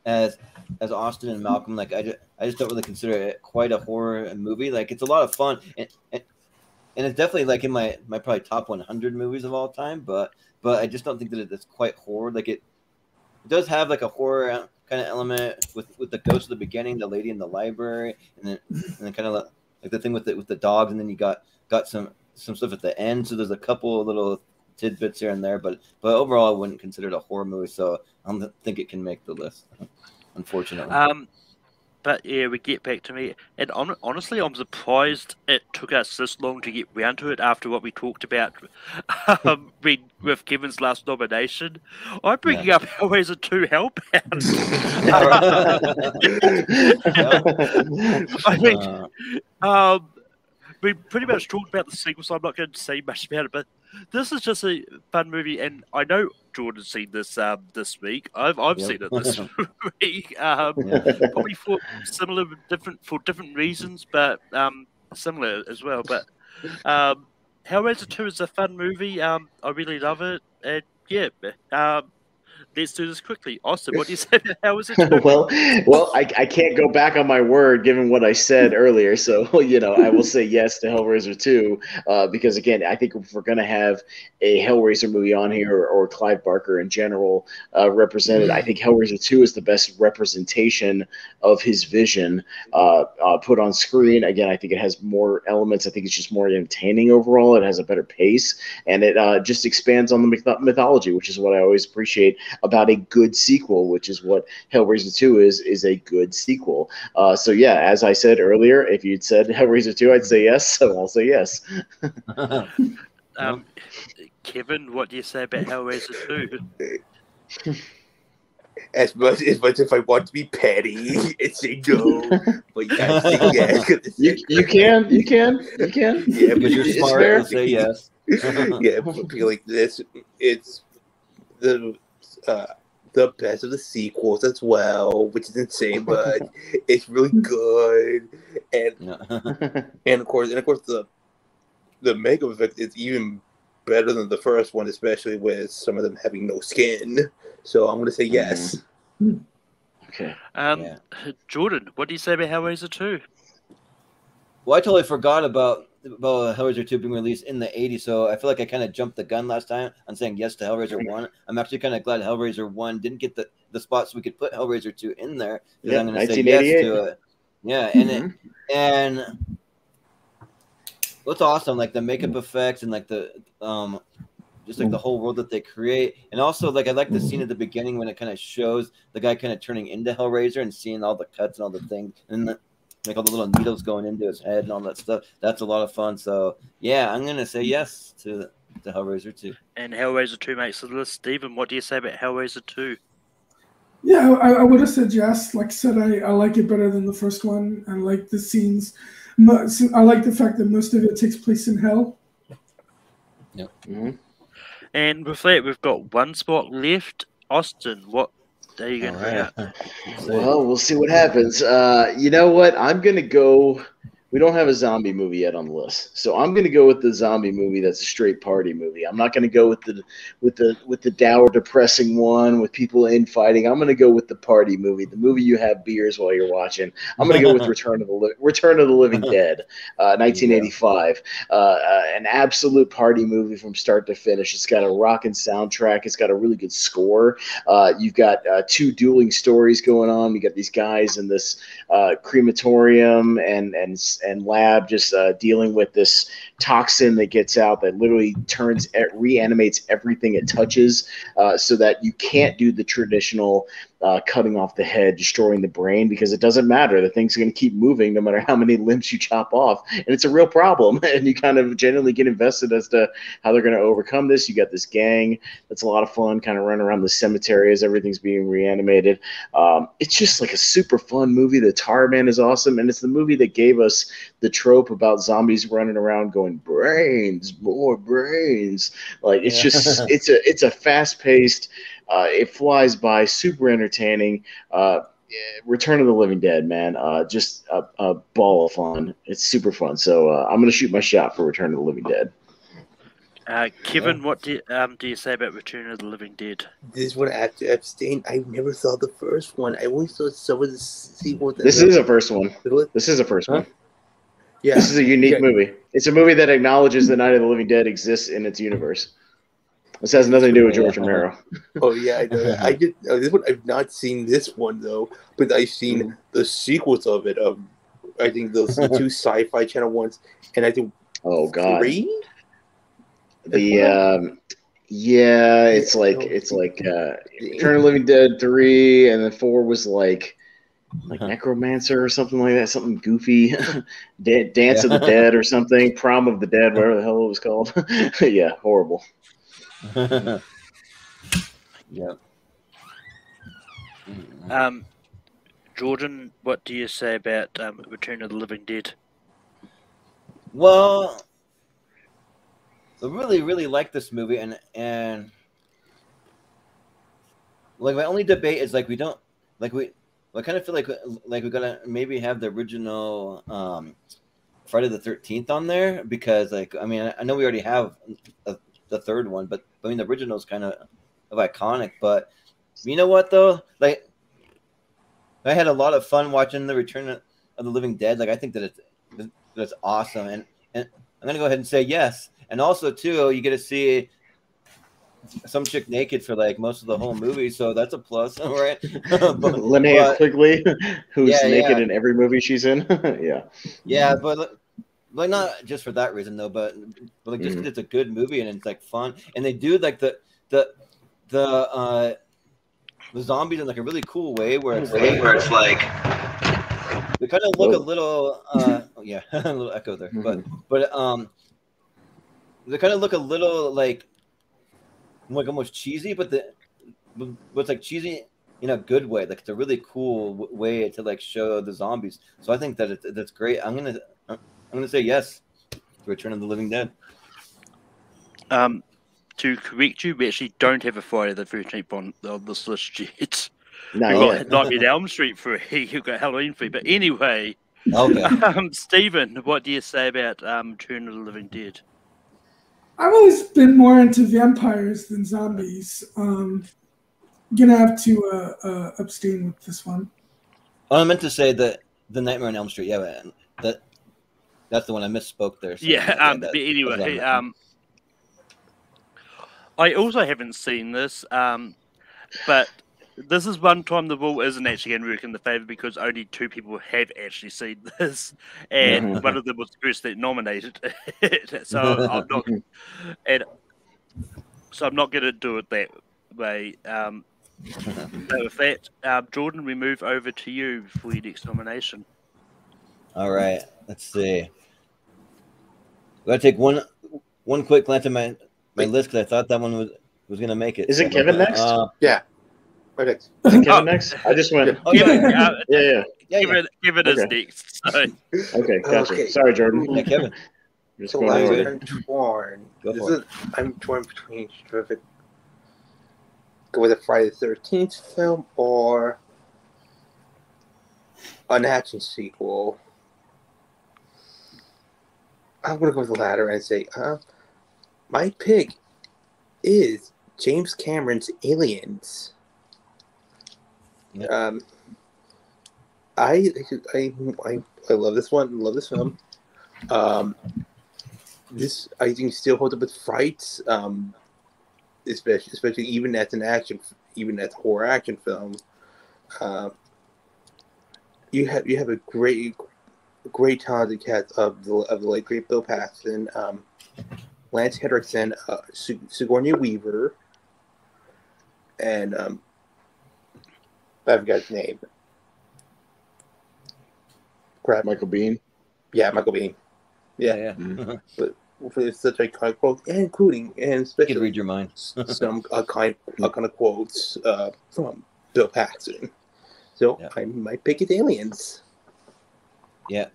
as Austin and Malcolm. Like I just don't really consider it quite a horror movie. Like it's a lot of fun, and it's definitely like in my probably top 100 movies of all time. But I just don't think that it's quite horror. Like it does have like a horror kind of element with the ghost at the beginning, the lady in the library, and then kind of like the thing with the dogs, and then you got some stuff at the end. So there's a couple of little tidbits here and there, but overall I wouldn't consider it a horror movie, so I don't think it can make the list, unfortunately. But yeah, we get back to me, and honestly, I'm surprised it took us this long to get round to it after what we talked about with Kevin's last nomination. I'm bringing up Hellraiser 2 Hellbound. I mean, we pretty much talked about the sequel, so I'm not going to say much about it, but this is just a fun movie, and I know Jordan's seen this this week. I've seen it this week. Probably for different reasons, but similar as well. But Hellraiser 2 is a fun movie. I really love it, and yeah. Let's do this quickly. Austin, what do you say about Hellraiser 2? well, I can't go back on my word given what I said earlier. So, I will say yes to Hellraiser 2 because, again, I think if we're going to have a Hellraiser movie on here or Clive Barker in general represented, I think Hellraiser 2 is the best representation of his vision put on screen. Again, I think it has more elements. I think it's just more entertaining overall. It has a better pace, and it just expands on the mythology, which is what I always appreciate about a good sequel, which is what Hellraiser 2 is a good sequel. So yeah, as I said earlier, if you'd said Hellraiser 2, I'd say yes, so I'll say yes. Kevin, what do you say about Hellraiser 2? As much as I want to be petty, it's a no. But yeah, you can. Yeah, because you're smart and say yes. Yeah, but I feel like this, it's the best of the sequels as well, which is insane, but it's really good. And of course the makeup effect is even better than the first one, especially with some of them having no skin. So I'm gonna say yes. Okay. Jordan, what do you say about Hellraiser 2? Well, I totally forgot about Hellraiser 2 being released in the 80s, so I feel like I kind of jumped the gun last time on saying yes to Hellraiser 1. I'm actually kind of glad Hellraiser 1 didn't get the spot so we could put Hellraiser 2 in there, because I'm going to say yes to it. Yeah, and what's awesome, like the makeup effects and like the just like the whole world that they create, and also like I like the scene at the beginning when it kind of shows the guy kind of turning into Hellraiser and seeing all the cuts and all the things, and like all the little needles going into his head and all that stuff. That's a lot of fun. So yeah, I'm gonna say yes to Hellraiser 2. And Hellraiser 2 makes the list. Stephen, what do you say about Hellraiser 2? Yeah, I would have said yes. Like I said, I like it better than the first one. I like the scenes. I like the fact that most of it takes place in hell. Yep. Mm-hmm. And with that, we've got one spot left. Austin, what are you going to bring up? Well, we'll see what happens. You know what? I'm going to go we don't have a zombie movie yet on the list. So I'm going to go with the zombie movie that's a straight party movie. I'm not going to go with the dour, depressing one with people infighting. I'm going to go with the party movie, the movie you have beers while you're watching. I'm going to go with Return of the Living Dead, 1985. An absolute party movie from start to finish. It's got a rockin' soundtrack. It's got a really good score. You've got two dueling stories going on. You got these guys in this crematorium and lab just dealing with this toxin that gets out that literally reanimates everything it touches, so that you can't do the traditional cutting off the head, destroying the brain, because it doesn't matter. The thing's going to keep moving no matter how many limbs you chop off, and it's a real problem. And you kind of genuinely get invested as to how they're going to overcome this. You got this gang that's a lot of fun, kind of running around the cemetery as everything's being reanimated. It's just like a super fun movie. The Tar Man is awesome, and it's the movie that gave us the trope about zombies running around going brains, more brains. Like it's just it's a fast paced. It flies by, super entertaining. Return of the Living Dead, man, just a ball of fun. It's super fun. So I'm gonna shoot my shot for Return of the Living Dead. Kevin, what do you say about Return of the Living Dead? This one I have to abstain. I never saw the first one. I only saw some of the sequels. This is a first one. This is a first one. Yeah, this is a unique movie. It's a movie that acknowledges the Night of the Living Dead exists in its universe. This has nothing to do with George Romero. Oh yeah, I know that. I did. This one I've not seen this one though, but I've seen the sequels of it. I think those two Sci-Fi Channel ones, and I think 3. It's like Return of the Living Dead 3, and then 4 was like Necromancer or something like that, something goofy, Dance of the Dead or something, Prom of the Dead, whatever the hell it was called. Yeah, horrible. Yep. Jordan, what do you say about Return of the Living Dead? Well, I really, really like this movie, and like my only debate is like we don't like I kind of feel like we gotta maybe have the original Friday the 13th on there, because like I mean I know we already have the third one, but I mean the original is kind of iconic. But you know what though, like I had a lot of fun watching the Return of the Living Dead. Like I think that it's awesome, and I'm gonna go ahead and say yes. And also too, you get to see some chick naked for like most of the whole movie, so that's a plus, right? Linnea Quigley, who's naked in every movie she's in. Yeah, but like not just for that reason though, but like just 'cause it's a good movie and it's like fun, and they do like the zombies in like a really cool way where it's like they kind of look a little a little echo there, but they kind of look a little like almost cheesy, but it's like cheesy in a good way. Like it's a really cool way to like show the zombies. So I think that that's great. I'm gonna say yes to Return of the Living Dead. To correct you, we actually don't have a Friday the 13th on this list yet. No, We've got Nightmare Elm Street 3, you've got Halloween 3, but anyway. Okay. Stephen, what do you say about Return of the Living Dead? I've always been more into vampires than zombies. Gonna have to abstain with this one. Oh, I meant to say that the Nightmare on Elm Street. Yeah, man, that's the one I misspoke there. So but anyway, I also haven't seen this, but this is one time the rule isn't actually going to work in the favour, because only 2 people have actually seen this, and one of them was the person that nominated it. So I'm not going to do it that way. So with that, Jordan, we move over to you for your next nomination. All right, let's see. I'm gonna take one quick glance at my list, because I thought that one was gonna make it. Is it Kevin next? Yeah. Right next. Is it Kevin next? I just went. Kevin is next. So. Okay, gotcha. Okay. Sorry, Jordan. Yeah, Kevin. So I'm torn. I'm torn between go with a Friday the 13th film or an action sequel. I'm gonna go with the latter and say, my pick is James Cameron's Aliens. Yeah. I love this one. Love this film. This I think still holds up its frights. Especially even as a horror action film. You have a great talented cast of the late great Bill Paxton, Lance Henriksen, Sigourney Weaver, and I forgot his name. Crap. Michael Biehn. Yeah, Michael Biehn. Yeah. But for such iconic quotes, including and especially You could read your mind. some kind of quotes from Bill Paxton. So my pick is Aliens. Yeah.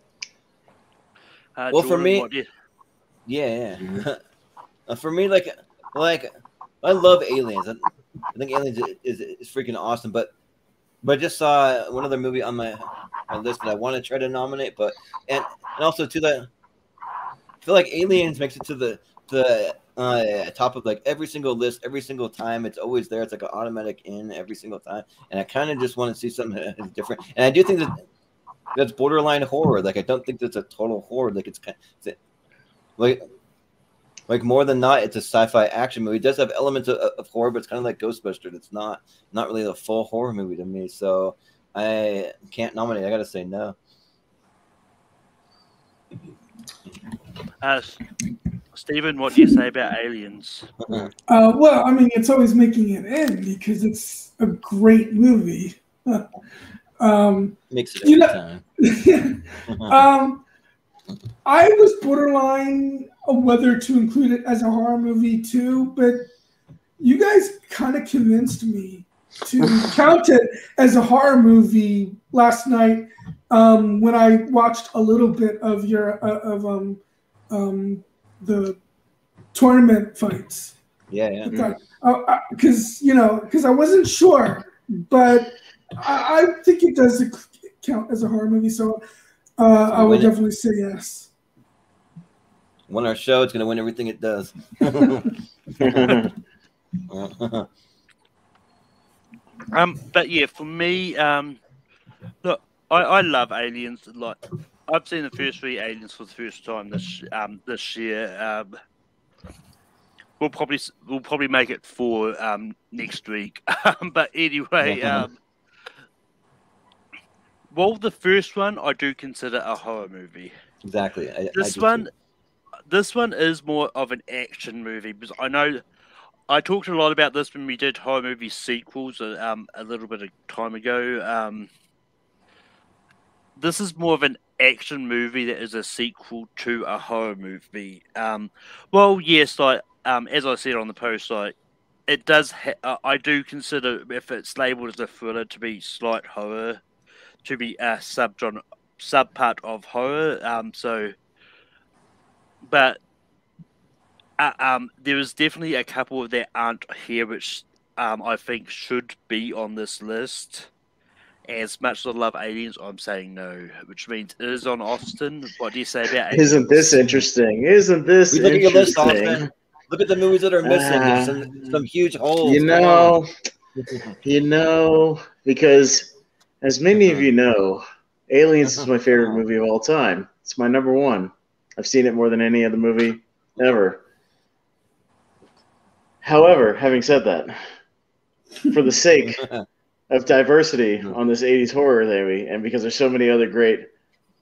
Well, for me, for me, like I love Aliens. I think Aliens is freaking awesome. But I just saw one other movie on my list that I want to try to nominate. But and also to the, I feel like Aliens makes it to the top of like every single list every single time. It's always there. It's like an automatic in every single time. And I kind of just want to see something different. And I do think that's borderline horror. Like I don't think that's a total horror. Like it's like more than not, it's a sci-fi action movie. It does have elements of horror, but it's kind of like Ghostbusters. It's not really a full horror movie to me. So I can't nominate. I got to say no. Stephen, what do you say about Aliens? Well, I mean, it's always making it in because it's a great movie. Makes it every time. I was borderline on whether to include it as a horror movie too, but you guys kind of convinced me to count it as a horror movie last night when I watched a little bit of the tournament fights. Yeah. Because I wasn't sure, but I think it does count as a horror movie, so I would definitely say yes. Win our show, it's going to win everything it does. But yeah, for me, look, I love Aliens. Like, I've seen the first 3 Aliens for the first time this year. We'll probably make it 4 next week. But anyway, well, the first one I do consider a horror movie. Exactly. This one is more of an action movie because I know I talked a lot about this when we did horror movie sequels a little bit of time ago. This is more of an action movie that is a sequel to a horror movie. Well, yes, like as I said on the post, like it does. I do consider if it's labelled as a thriller to be slight horror, to be a subpart of horror. But there is definitely a couple that aren't here, which I think should be on this list. As much as I love Aliens, I'm saying no, which means it is on Austin. What do you say about Aliens? Isn't this interesting? Isn't this look at your list, interesting? Austin. Look at the movies that are missing. There's some huge holes. Because as many of you know, Aliens is my favorite movie of all time. It's my number 1. I've seen it more than any other movie ever. However, having said that, for the sake of diversity on this 80s horror movie, and because there's so many other great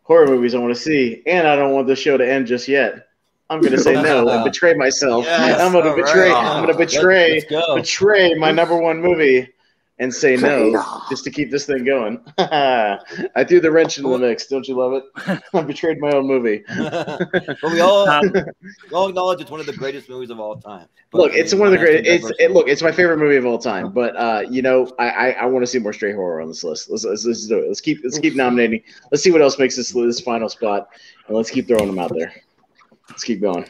horror movies I want to see, and I don't want the show to end just yet, I'm going to say no and betray myself. Yes, I'm going to betray my number 1 movie and say no just to keep this thing going. I threw the wrench into the mix. Don't you love it? I betrayed my own movie. But we all acknowledge it's one of the greatest movies of all time. But look, it's one of the greatest. It's my favorite movie of all time. But I want to see more straight horror on this list. Let's do it. Let's keep nominating. Let's see what else makes this final spot, and let's keep throwing them out there. Let's keep going.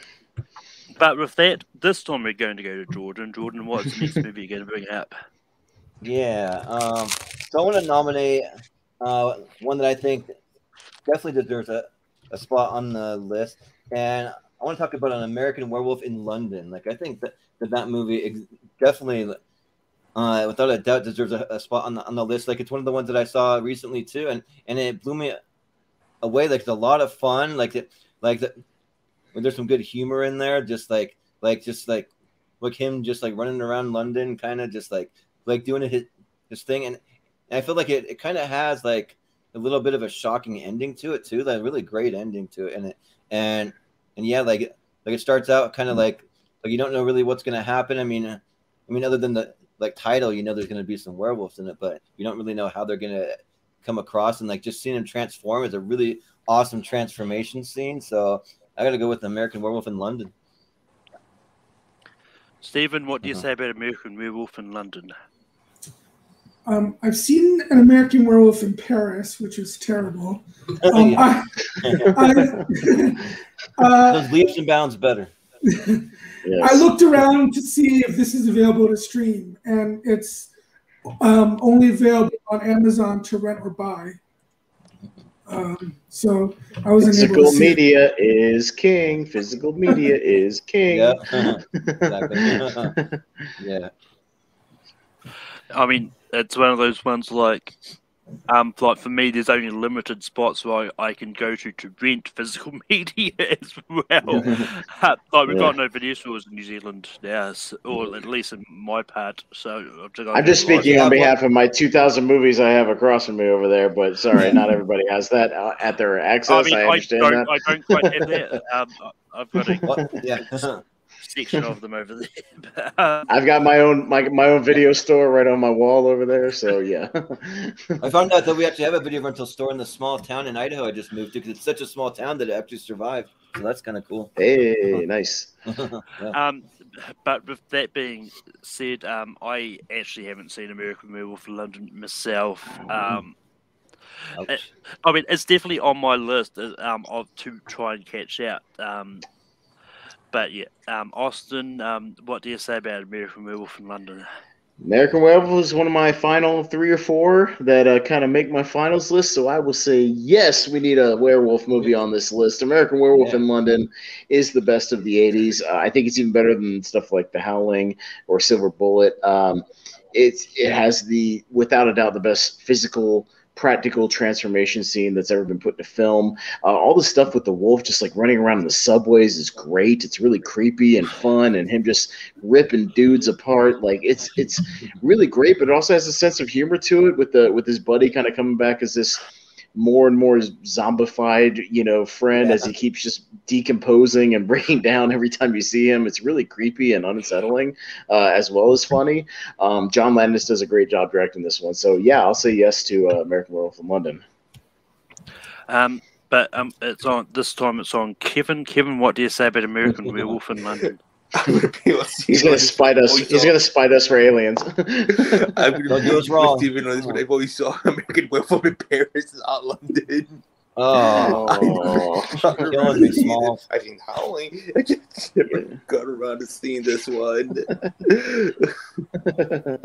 But with that, this time we're going to go to Jordan. Jordan, what's the next movie you're going to bring up? Yeah, so I want to nominate one that I think definitely deserves a spot on the list. and I want to talk about An American Werewolf in London. Like, I think that movie definitely, without a doubt, deserves a spot on the list. Like, it's one of the ones that I saw recently too, and it blew me away. Like, it's a lot of fun. There's some good humor in there. Just like him just like running around London, kind of just like doing his thing, and I feel like it kind of has like a little bit of a shocking ending to it too. That really great ending to it, and yeah, like it starts out kind of like you don't know really what's gonna happen. I mean, other than the title, you know, there's gonna be some werewolves in it, but you don't really know how they're gonna come across. And like just seeing him transform is a really awesome transformation scene. So I got to go with American Werewolf in London. Stephen, what do you say about American Werewolf in London? I've seen An American Werewolf in Paris, which is terrible. Those leaps and bounds better. Yes. I looked around to see if this is available to stream, and it's only available on Amazon to rent or buy. So I wasn't able to see Physical media is king. Physical media is king. Yeah. Exactly. Yeah. I mean, it's one of those ones like for me, there's only limited spots where I can go to rent physical media as well. We've got no video stores in New Zealand now, or at least in my part. So I'm just speaking on behalf of my 2,000 movies I have across from me over there. But sorry, not everybody has that at their access. I understand that. I don't quite have that. I've got a section of them over there. I've got my own video store right on my wall over there. So yeah. I found out that we actually have a video rental store in the small town in Idaho I just moved to, because it's such a small town that it actually survived. So that's kind of cool. Hey, nice. Yeah. But with that being said, I actually haven't seen American Werewolf in London myself. I mean, it's definitely on my list of to try and catch out. But yeah, Austin, what do you say about American Werewolf in London? American Werewolf is one of my final 3 or 4 that kind of make my finals list. So I will say, yes, we need a werewolf movie on this list. American Werewolf in London is the best of the 80s. I think it's even better than stuff like The Howling or Silver Bullet. It has without a doubt, the best physical practical transformation scene that's ever been put to film. All the stuff with the wolf just like running around in the subways is great. It's really creepy and fun, and him just ripping dudes apart. Like it's really great, but it also has a sense of humor to it with his buddy kind of coming back as this more and more zombified, friend as he keeps just decomposing and breaking down every time you see him. It's really creepy and unsettling, as well as funny. John Landis does a great job directing this one. So yeah, I'll say yes to American Werewolf in London. But it's on this time. It's on Kevin. Kevin, what do you say about American Werewolf in London? He's gonna spite us. He's gonna spite us for aliens. I'm gonna do us wrong. Steven on this, but I've always saw American Werewolf in Paris, not London. Oh, killing me, small. I mean, Howling. I just never got around to seeing this one.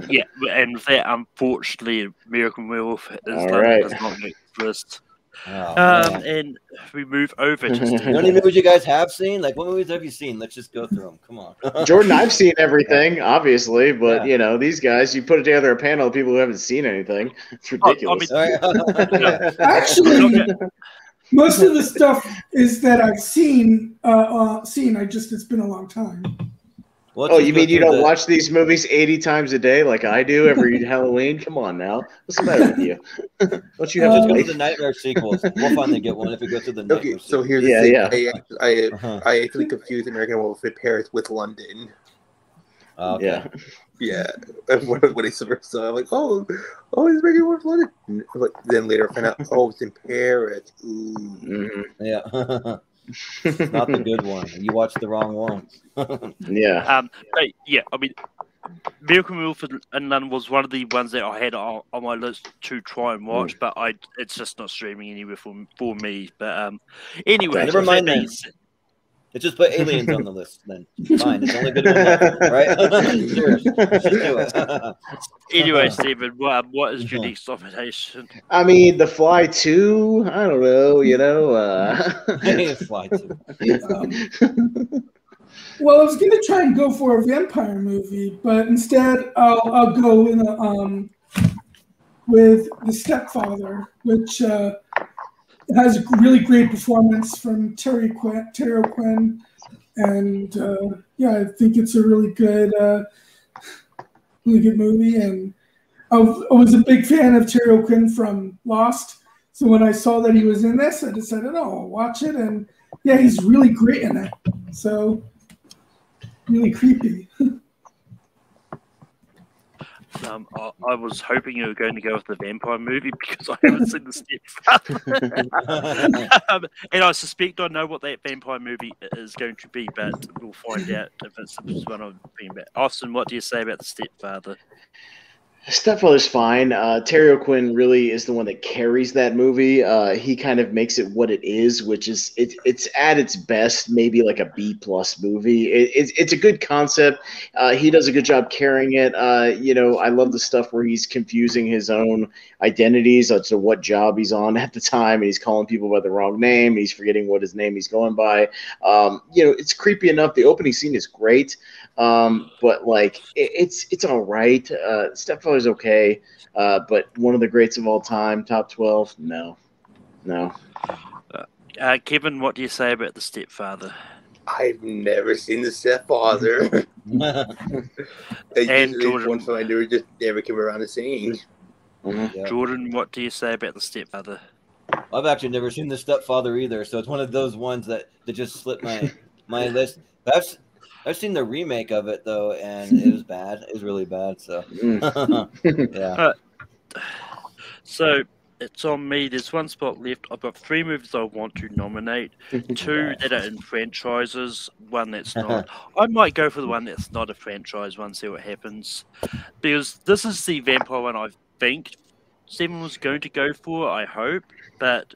Yeah, and that unfortunately, American Werewolf does not make the list. And we move over to How many movies you guys have seen? Like, what movies have you seen? Let's just go through them. Come on. Jordan, I've seen everything, obviously, but these guys, you put together a panel of people who haven't seen anything. It's ridiculous. Actually, most of the stuff is that I've seen. It's been a long time. You mean you don't watch these movies 80 times a day like I do every Halloween? Come on now. What's the matter with you? Don't you have to go to the Nightmare sequels? We'll finally get one if we go to the Nightmare sequels. So here's the thing. I actually confused American Werewolf in Paris with London. Okay. Yeah. When I first saw it, I'm like, oh, it's American Werewolf in London. Like, then later I found out, it's in Paris. Ooh. Mm-hmm. Yeah. Not the good one. You watched the wrong one. Yeah. I mean, American Werewolf in London was one of the ones that I had on my list to try and watch, but it's just not streaming anywhere for me. But anyway, never mind that. Let's just put aliens on the list then. Fine, it's only good one left, right? Sure, just do it. Anyway, Stephen, what is your next nomination? I mean, The Fly 2. I don't know. Fly 2. Well, I was going to try and go for a vampire movie, but instead I'll go in with The Stepfather, which has a really great performance from Terry O'Quinn, and I think it's a really good movie. And I was a big fan of Terry O'Quinn from Lost, so when I saw that he was in this, I decided, I'll watch it, and yeah, he's really great in it. So really creepy. I was hoping you were going to go with the vampire movie because I haven't seen The Stepfather. And I suspect I know what that vampire movie is going to be, but we'll find out if it's one I'm thinking about. Austin, what do you say about The Stepfather? Stepfather's fine. Terry O'Quinn really is the one that carries that movie. He kind of makes it what it is, which is it's at its best maybe like a B+ movie. It's a good concept. He does a good job carrying it. I love the stuff where he's confusing his own identities as to what job he's on at the time, and he's calling people by the wrong name. And he's forgetting what his name he's going by. It's creepy enough. The opening scene is great. But like it's all right. Stepfather's okay, but one of the greats of all time, top 12, no. Kevin, what do you say about The Stepfather? I've never seen The Stepfather. And Jordan, one film I never came around to seeing. Yeah. Jordan, what do you say about The Stepfather? I've actually never seen The Stepfather either, so it's one of those ones that just slipped my list. But I've seen the remake of it though, and it was bad. It was really bad. So yeah. So it's on me. There's one spot left. I've got 3 movies I want to nominate. 2 that are in franchises. One that's not. I might go for the one that's not a franchise one. See what happens. Because this is the vampire one I think Stephen was going to go for. I hope. But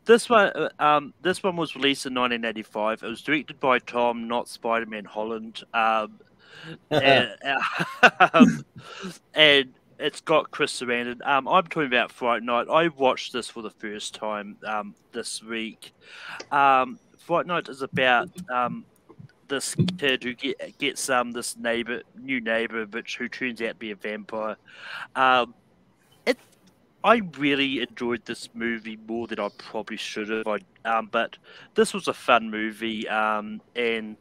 this one was released in 1985. It was directed by Tom, not Spider-Man Holland, and it's got Chris Sarandon. I'm talking about Fright Night. I watched this for the first time this week. Fright Night is about this kid who gets this new neighbor, who turns out to be a vampire. I really enjoyed this movie more than I probably should have. But this was a fun movie, and the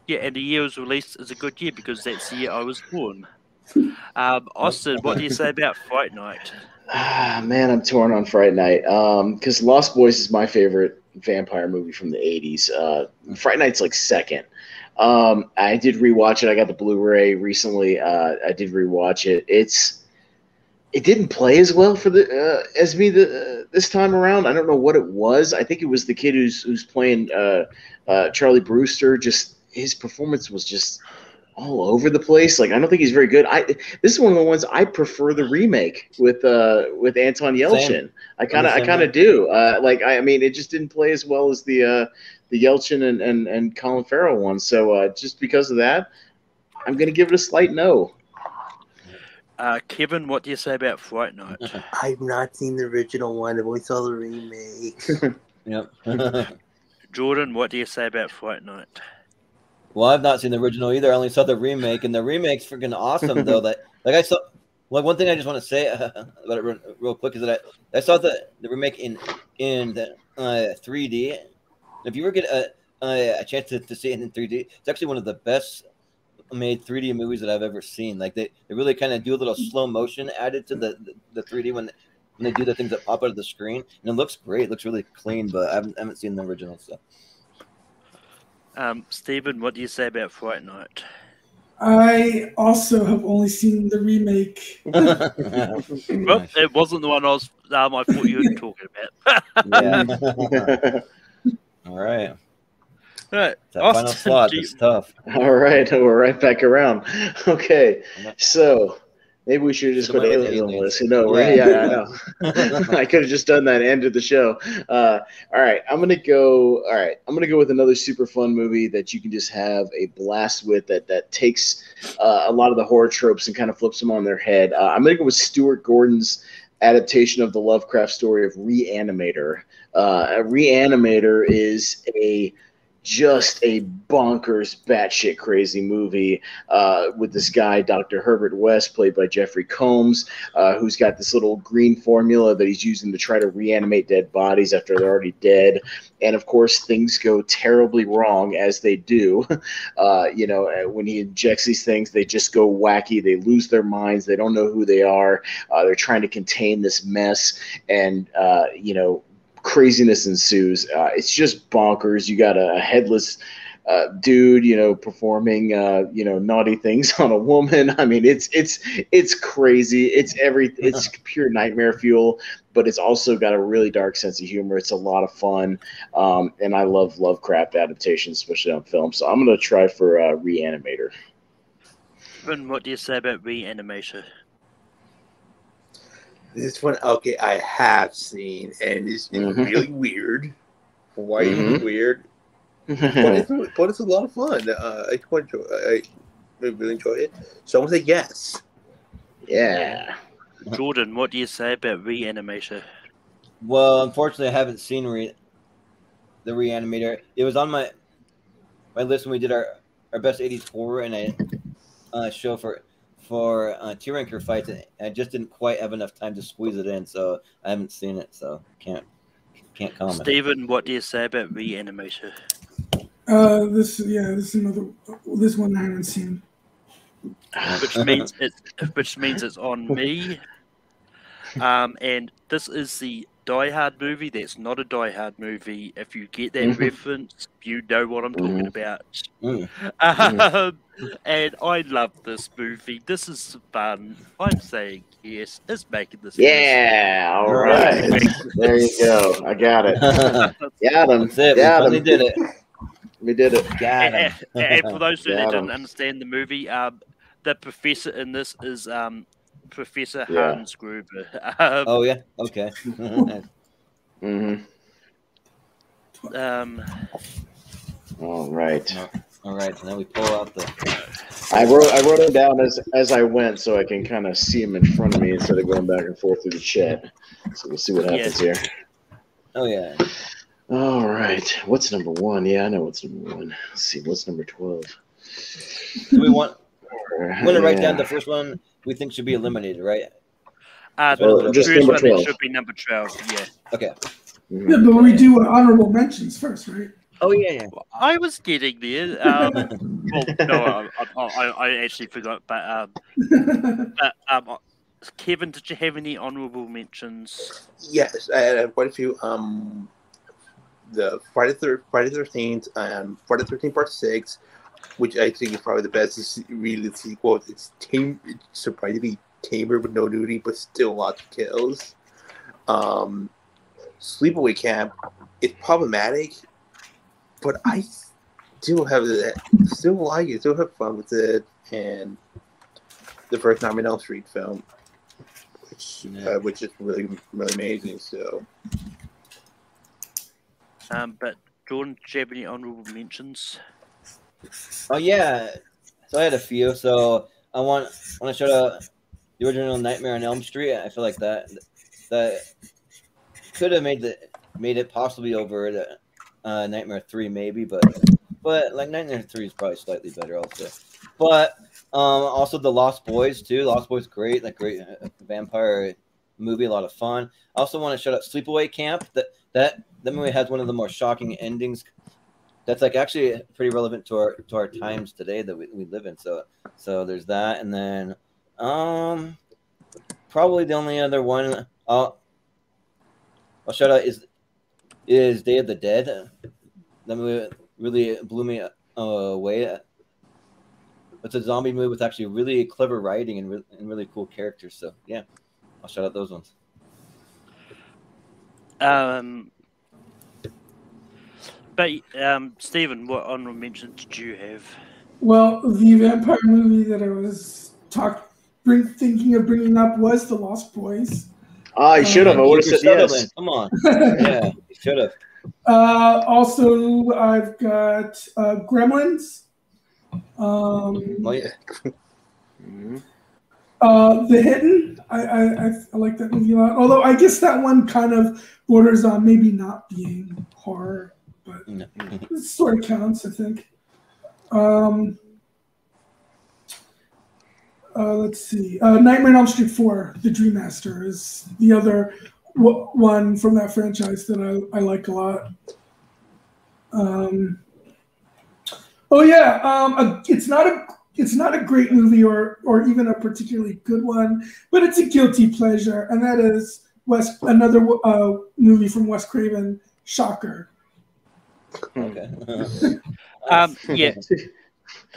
year it was released is a good year because that's the year I was born. Austin, what do you say about Fright Night? Man, I'm torn on Fright Night because Lost Boys is my favorite vampire movie from the 80s. Fright Night's like second. I did rewatch it. I got the Blu-ray recently. I did rewatch it. It didn't play as well for as me this time around. I don't know what it was. I think it was the kid who's playing Charlie Brewster. Just his performance was just all over the place. Like I don't think he's very good. This is one of the ones I prefer the remake with Anton Yelchin. Same. I kind of do. I mean, it just didn't play as well as the Yelchin and Colin Farrell one. So just because of that, I'm gonna give it a slight no. Kevin, what do you say about Fright Night? I've not seen the original one. I've only saw the remake. Yep. Jordan, what do you say about Fright Night? Well, I've not seen the original either. I only saw the remake, and the remake's freaking awesome, though. I saw. Well, one thing I just want to say about it real quick is that I saw the remake in 3D. If you ever get a chance to see it in 3D, it's actually one of the best made 3D movies that I've ever seen. Like they really kind of do a little slow motion added to the 3D when they do the things that pop out of the screen, and it looks great. It looks really clean, but I haven't seen the original stuff. Stephen, what do you say about Fright Night? I also have only seen the remake. Well, it wasn't the one I thought you were talking about. Yeah. All right. Right. That final slot is tough. All right, we're right back around. Okay, so Maybe we should have just Should've put went with aliens on the aliens. list. You know, right? Yeah, I know. I could have just done that and ended the show. All right, I'm gonna go. All right, I'm gonna go with another super fun movie that you can just have a blast with. That takes a lot of the horror tropes and kind of flips them on their head. I'm gonna go with Stuart Gordon's adaptation of the Lovecraft story of Reanimator. Reanimator is just a bonkers, batshit crazy movie with this guy, Dr. Herbert West, played by Jeffrey Combs, who's got this little green formula that he's using to try to reanimate dead bodies after they're already dead. And of course, things go terribly wrong, as they do. When he injects these things, they just go wacky. They lose their minds. They don't know who they are. They're trying to contain this mess. And, craziness ensues. It's just bonkers. You got a headless dude, performing, naughty things on a woman. I mean, it's crazy. It's pure nightmare fuel, but it's also got a really dark sense of humor. It's a lot of fun, and I love Lovecraft adaptations, especially on film. So I'm gonna try for Reanimator. And what do you say about Reanimator? This one, okay, I have seen, and it's really weird. Why weird? But it's a lot of fun. I really enjoy it. So I'm gonna say yes. Yeah. Jordan, what do you say about Reanimator? Well, unfortunately, I haven't seen the Reanimator. It was on my list when we did our best 80s horror and a show for tier ranker fights. And I just didn't quite have enough time to squeeze it in, so I haven't seen it. So can't comment. Stephen, what do you say about Reanimator? This one I haven't seen. Which means it's on me. And this is the Die Hard movie. That's not a Die Hard movie. If you get that reference, you know what I'm talking about. And I love this movie. This is fun. I'm saying yes. It's making this. Yeah. All right. There you go. I got it. Got him. That's it. Got We finally him. did it. We did it. Got him. And for those who Got didn't him. understand the movie, the professor in this is Professor Yeah. Hans Gruber. Oh yeah. Okay. All right. All right. So now we pull out the. I wrote them down as I went, so I can kind of see them in front of me instead of going back and forth through the chat. So we'll see what happens here. Oh yeah. All right. What's number 1? Yeah, I know what's number 1. Let's see. What's number 12? Do we want to write down the first one we think should be eliminated, right? The just first number one 12. should be number 12. Yeah. Okay. Yeah, but we do honorable mentions first, right? Oh yeah. I was getting there. Well, no, I actually forgot. But Kevin, did you have any honorable mentions? Yes, I have quite a few. The Friday the 13th, Friday the 13th Part 6, which I think is probably the best. Is really the sequel. It's surprisingly tamer with no nudity, but still lots of kills. Sleepaway Camp is problematic, but I still like it, still have fun with it, and the first Nightmare on Elm Street film, which is really really amazing. So. But Jordan, do you have any honorable mentions? Oh yeah. So I had a few. So I want to shout out the original Nightmare on Elm Street. I feel like that could have made it possibly over the Nightmare 3 maybe, but like Nightmare 3 is probably slightly better also. But also the Lost Boys too. Lost Boys great, like great vampire movie, a lot of fun. I also want to shout out Sleepaway Camp. That movie has one of the more shocking endings. That's like actually pretty relevant to our times today that we live in. So there's that, and then probably the only other one I'll shout out is Day of the Dead. That movie really blew me away. It's a zombie movie with actually really clever writing and really cool characters. So yeah, I'll shout out those ones. But Stephen, what honorable mentions did you have? Well, the vampire movie that I was thinking of bringing up was The Lost Boys. I should have. I would have said yes. Come on. Yeah, you should have. Also, I've got Gremlins. Oh, yeah. The Hidden. I like that movie a lot. Although I guess that one kind of borders on maybe not being horror, but it sort of counts, I think. Let's see. Nightmare on Elm Street 4, The Dream Master, is the other one from that franchise that I like a lot. It's not a great movie or even a particularly good one, but it's a guilty pleasure, and that is another movie from Wes Craven, Shocker. Okay. Yeah.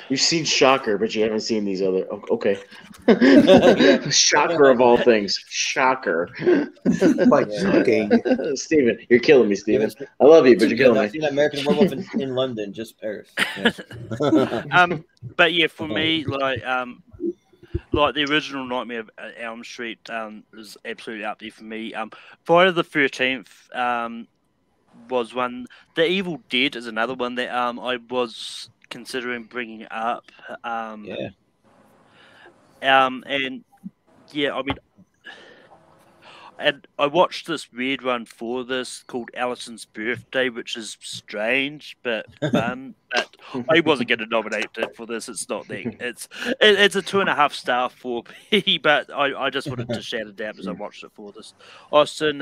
You've seen Shocker, but you haven't seen these other. Okay. Shocker of all things. Shocker. Quite shocking. Steven, you're killing me, Steven. I love you, but you're killing me. I've seen American Werewolf in London, just Paris. Yes. But yeah, for me, like the original Nightmare of Elm Street is absolutely up there for me. Friday the 13th was one. The Evil Dead is another one that I was considering bringing up. And yeah, I mean, and I watched this weird one for this called Allison's Birthday, which is strange but fun. But I wasn't going to nominate it for this. It's not that. It's a 2.5 star for me, but I just wanted to shout it out as I watched it for this. Austin,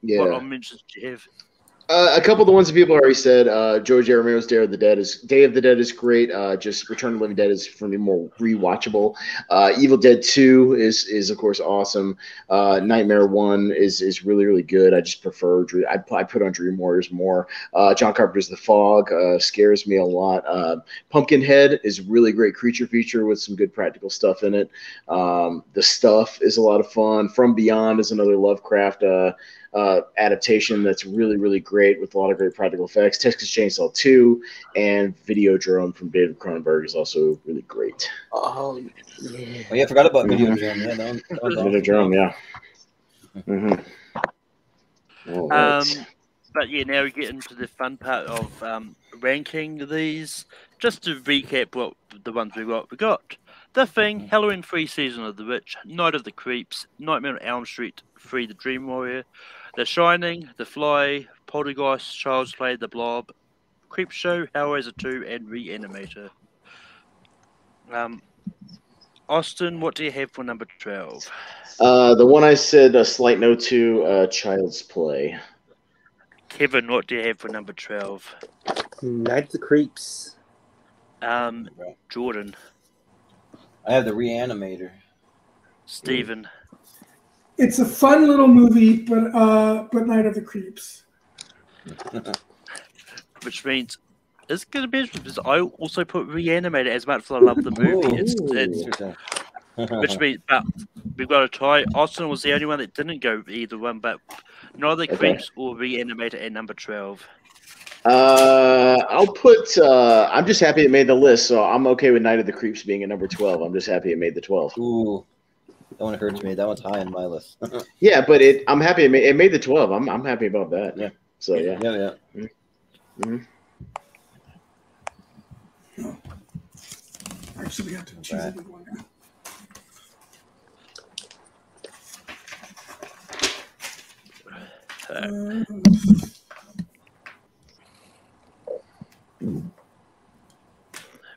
what mentions do you have? A couple of the ones that people already said. George A. Romero's Day of the Dead is great. Just Return of the Living Dead is for me more rewatchable. Evil Dead 2 is of course awesome. Nightmare 1 is really, really good. I just prefer I put on Dream Warriors more. John Carpenter's The Fog scares me a lot. Pumpkinhead is a really great creature feature with some good practical stuff in it. The Stuff is a lot of fun. From Beyond is another Lovecraft adaptation that's really, really great with a lot of great practical effects. Texas Chainsaw 2 and Videodrome from David Cronenberg is also really great. Oh, yeah. Oh, yeah, I forgot about Videodrome. Yeah, that was awesome. Videodrome, yeah. All right. But yeah, now we get into the fun part of ranking these. Just to recap what the ones we got. The Thing, Halloween 3 Season of the Witch, Night of the Creeps, Nightmare on Elm Street 3 The Dream Warrior, The Shining, The Fly, Poltergeist, Child's Play, The Blob, Creepshow, Hellraiser 2, and Reanimator. Austin, what do you have for number 12? The one I said, a slight no to, Child's Play. Kevin, what do you have for number 12? Night of the Creeps. Jordan. I have the Reanimator. Stephen. It's a fun little movie, but Night of the Creeps. Which means it's going to be interesting because I also put Reanimator as much as I love the movie. Which means we've got a tie. Austin was the only one that didn't go either one, but Night of the Creeps or Reanimator at number 12. I'll put. I'm just happy it made the list, so I'm okay with Night of the Creeps being at number 12. I'm just happy it made the 12. Ooh, that one hurts me. That one's high on my list. Yeah, but I'm happy it made the 12. I'm happy about that. Yeah. So yeah. Yeah. Mm-hmm. Oh. Actually, we have to choose a good one now.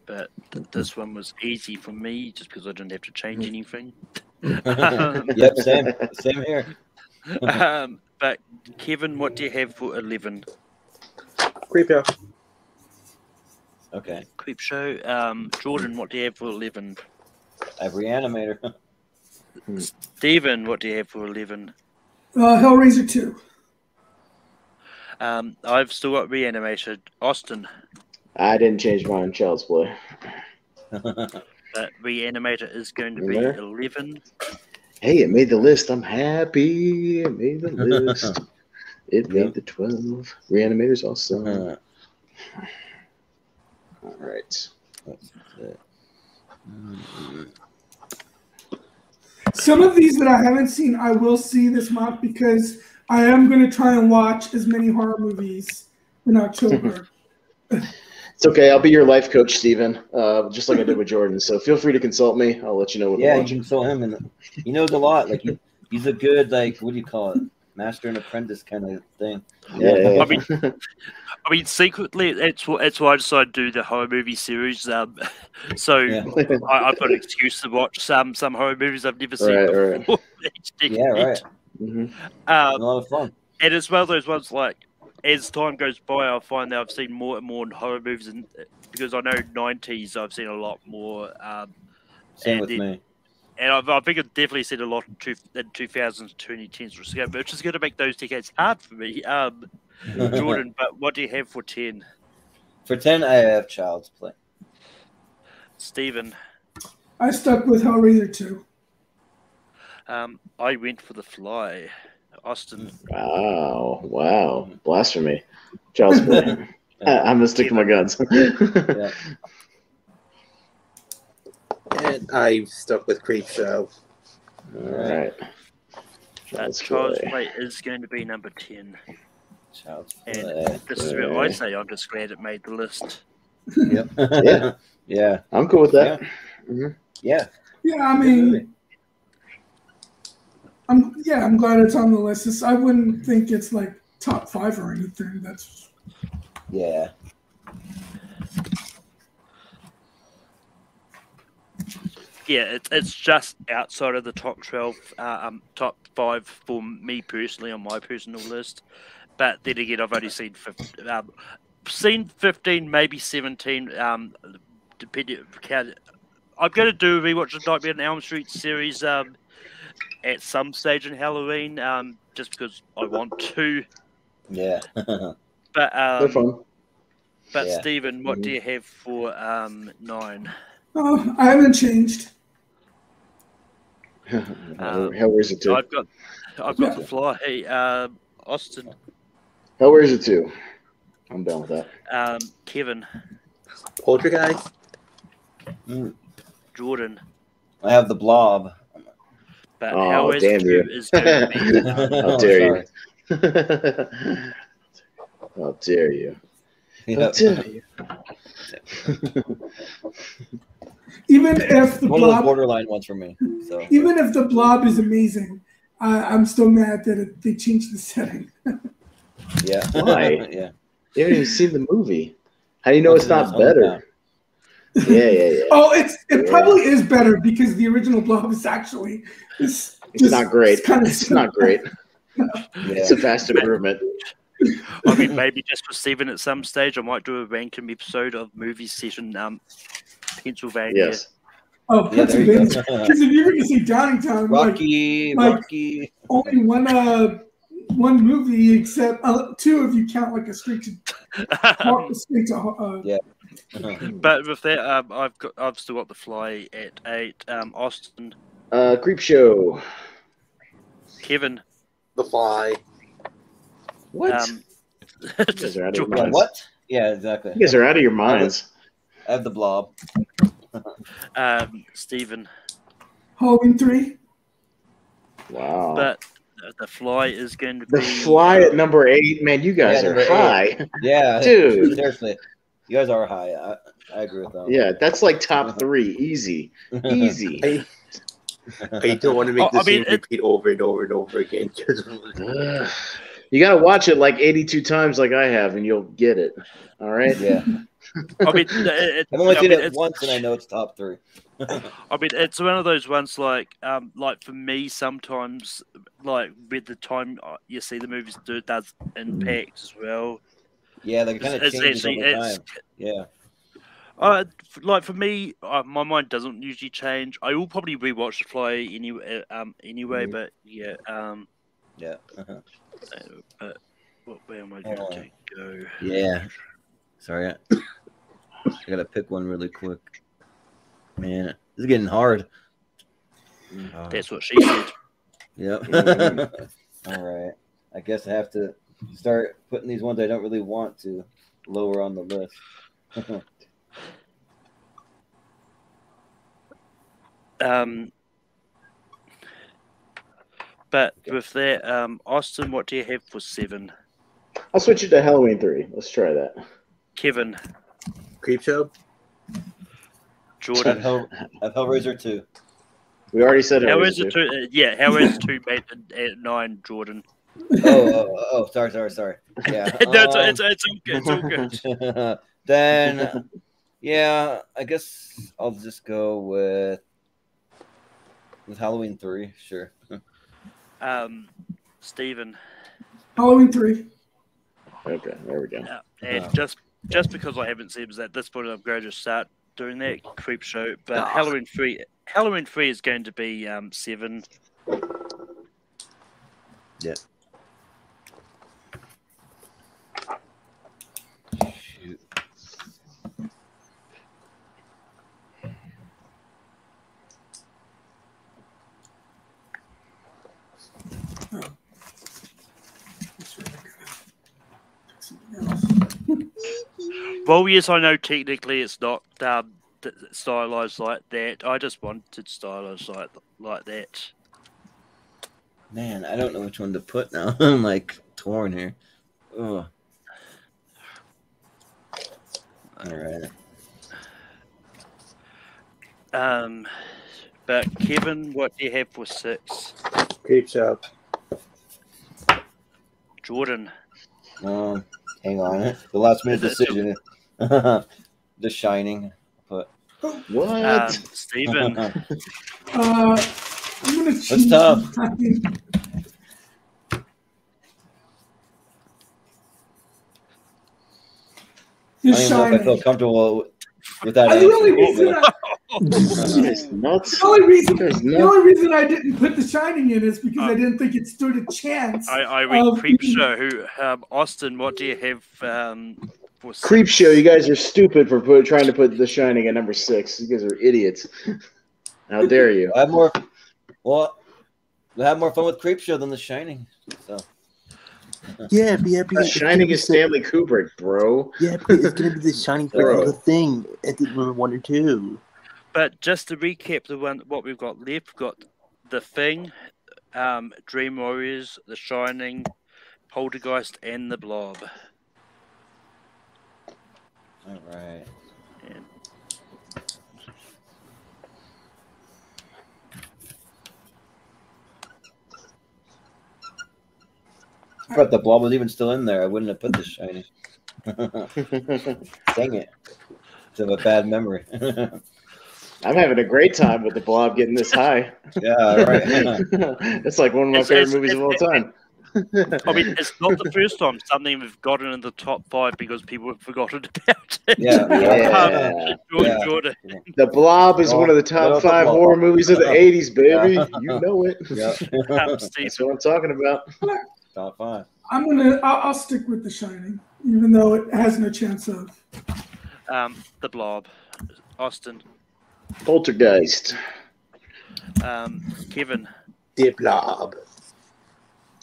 But this one was easy for me just because I didn't have to change anything. Yep, same here. But Kevin, what do you have for 11? Creepshow. Okay. Creepshow. Jordan, what do you have for 11? I have Reanimator. Stephen, what do you have for 11? Hellraiser 2. I've still got Reanimator. Austin. I didn't change mine. Child's Play. But Reanimator is going to be 11. Hey, it made the list. I'm happy. It made the list. It made the 12. Reanimator's awesome. All right. Some of these that I haven't seen, I will see this month because I am going to try and watch as many horror movies in October. It's okay. I'll be your life coach, Steven, just like I did with Jordan. So feel free to consult me. I'll let you know what to Yeah, you watch. can consult him, and he knows a lot. Like he's a good, like, what do you call it, master and apprentice kind of thing. Yeah. I mean, secretly, it's why I decided to do the horror movie series. So Yeah. I've got an excuse to watch some horror movies I've never seen Right. before. Yeah, right. A lot of fun. And it's one of those ones like, as time goes by, I find that I've seen more and more horror movies, and because I know 90s, I've seen a lot more. Same with me. And I think I've definitely seen a lot in 2000s, 2010s, which is going to make those decades hard for me. Jordan, but what do you have for 10? For 10, I have Child's Play. Stephen? I stuck with Hellraiser 2. I went for The Fly. Austin? Wow. Blasphemy. Child's Play. I'm going to stick to my guns. And I stuck with Creepshow. All right. Child's Play is going to be number 10. Child's Play. And this is where I say I'm just glad it made the list. Yep. Yeah. I'm cool with that. Yeah. Yeah, I mean, I'm glad it's on the list. I wouldn't think it's like top 5 or anything. That's Yeah. Yeah, it's just outside of the top 12, top 5 for me personally on my personal list. But then again, I've only seen 15, maybe 17. Depending, I'm going to do a rewatch of Nightmare on Elm Street series at some stage in Halloween, just because I want to. Yeah. But They're fun. But Yeah. Stephen, what do you have for 9? oh, I haven't changed. Hellraiser 2. I've got The Fly. Austin. Hellraiser 2. I'm down with that. Kevin. Poltergeist. Jordan. I have the Blob. But Oh, Hellraiser damn 2 you. is going to be... How dare you. How dare you. How dare you. Even if the One of those Blob, borderline ones for me. So even if the Blob is amazing, I'm still mad that they changed the setting. yeah. Why? Yeah. You haven't even seen the movie. How do you know it's not better? Yeah. Oh, it probably is better because the original Blob is actually It's not great. It's not great. Yeah. It's a vast improvement. I mean, maybe just for Stephen at some stage, I might do a random episode of Movie Session Pennsylvania. Yes. Oh, Yeah, there you Pennsylvania. go. Because if you're going to say Downingtown, Rocky. only one movie, except 2 if you count like a straight to Yeah. But with that, I've still got The Fly at 8. Austin. Creepshow. Kevin. The Fly. What? You guys are out of your Yeah, minds. what? Yeah, exactly. You guys are out of your minds. I have the Blob. Stephen. Halloween 3. Wow. But The Fly is going to be... The Fly at number 8. Man, you guys Yeah, are number high. Yeah, Dude. Seriously, you guys are high. I agree with that. Yeah, that's like top 3. Easy. Easy. I don't want to make the I mean, same repeat over and over and over again. You got to watch it like 82 times like I have, and you'll get it. All right? Yeah. I mean, I've only seen it once, and I know it's top 3. I mean, it's one of those ones like for me, sometimes like with the time you see the movies, it does impact as well. Yeah, like it kind of It's changes actually- over time. Yeah. Like for me, my mind doesn't usually change. I will probably rewatch The Fly anyway, but yeah, Yeah. where am I going to go? Yeah. Sorry. I gotta pick one really quick. Man, this is getting hard. That's what she said. Yep. All right. I guess I have to start putting these ones I don't really want to lower on the list. But with that, Austin, what do you have for 7? I'll switch it to Halloween 3. Let's try that. Kevin, Creepshow. Jordan. At Hellraiser 2. We already said Hellraiser 2. Yeah, Hellraiser 2 made it at 9. Jordan. Sorry. Yeah. No, it's all good. It's all good. Then, yeah, I guess I'll just go with Halloween 3. Sure. Stephen. Halloween 3. Okay, there we go. And just because I haven't seen it at this point, I'm going to start doing that Creepshow. But Halloween 3 is going to be 7. Yeah. Shoot. Well, yes, I know technically it's not stylized like that. I just wanted stylized like that. Man, I don't know which one to put now. I'm like torn here. Oh. All right. But Kevin, what do you have for 6? Creepshow. Jordan. Hang on. The last minute decision. The Shining. But What? Stephen. I'm gonna choose. That's tough. The I don't even know if I Shining. feel comfortable with that. The only reason It's nuts. the only reason There's the no- only reason I didn't put The Shining in is because I didn't think it stood a chance. I read of Creepshow. Austin, what do you have for 6? Creepshow, you guys are stupid for trying to put The Shining at number 6. You guys are idiots. How dare you? I have more. Well, I have more fun with Creepshow than The Shining. So Yeah, The because Shining is Stanley Kubrick, bro. Yeah, because it's gonna be The Shining for Bro. the thing at the number 1 or 2. But just to recap, what we've got left, we've got The Thing, Dream Warriors, The Shining, Poltergeist, and The Blob. all right. And But the Blob was even still in there. I wouldn't have put The Shining. Dang it. It's a bad memory. I'm having a great time with the Blob getting this high. Yeah, right. It's like one of my favorite movies of all time. I mean, it's not the first time something we've gotten in the top 5 because people have forgotten about it. Yeah. Jordan. The Blob is one of the top 5 horror movies of the 80s, baby. You know it. Yeah. That's what I'm talking about. Top 5. I'll stick with The Shining, even though it has no chance of. The Blob. Austin. Poltergeist. Kevin. The Blob.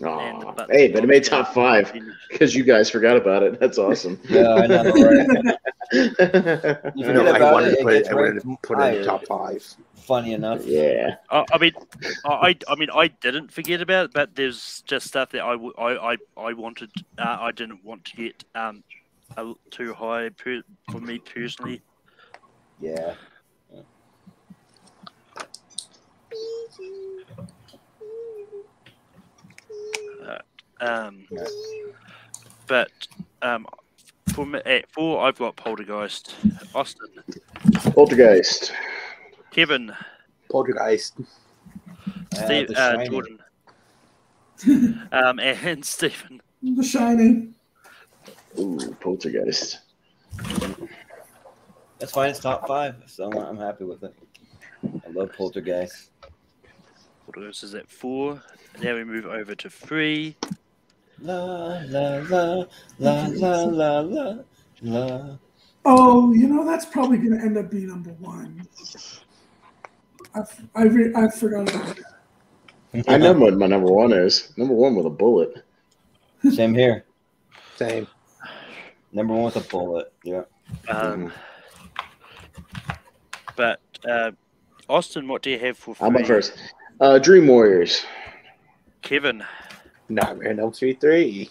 Aw. Hey, but it made top 5 because you guys forgot about it. That's awesome. Yeah, I know, right? You No, forget I about wanted it, to it put it. gets I wanted ranked to put it in higher. the top 5. Funny enough. Yeah. I mean, I didn't forget about it, but there's just stuff that I wanted. I didn't want to get too high for me personally. Yeah. But for me, at 4, I've got Poltergeist. Austin. Poltergeist. Kevin. Poltergeist. Steve, The Shining. Jordan. And Stephen. The Shining. Ooh, Poltergeist. That's fine. It's top 5, so I'm happy with it. I love Poltergeist. Poltergeist is at 4. Now we move over to 3. La la la la la la la la. Oh, that's probably going to end up being number 1. I forgot about that. I know what my number 1 is. Number 1 with a bullet. Same here. Same. Number 1 with a bullet. Yeah. But Austin, what do you have for 3? I'm up first. Dream Warriors. Kevin, Nightmare on Elm Street 3.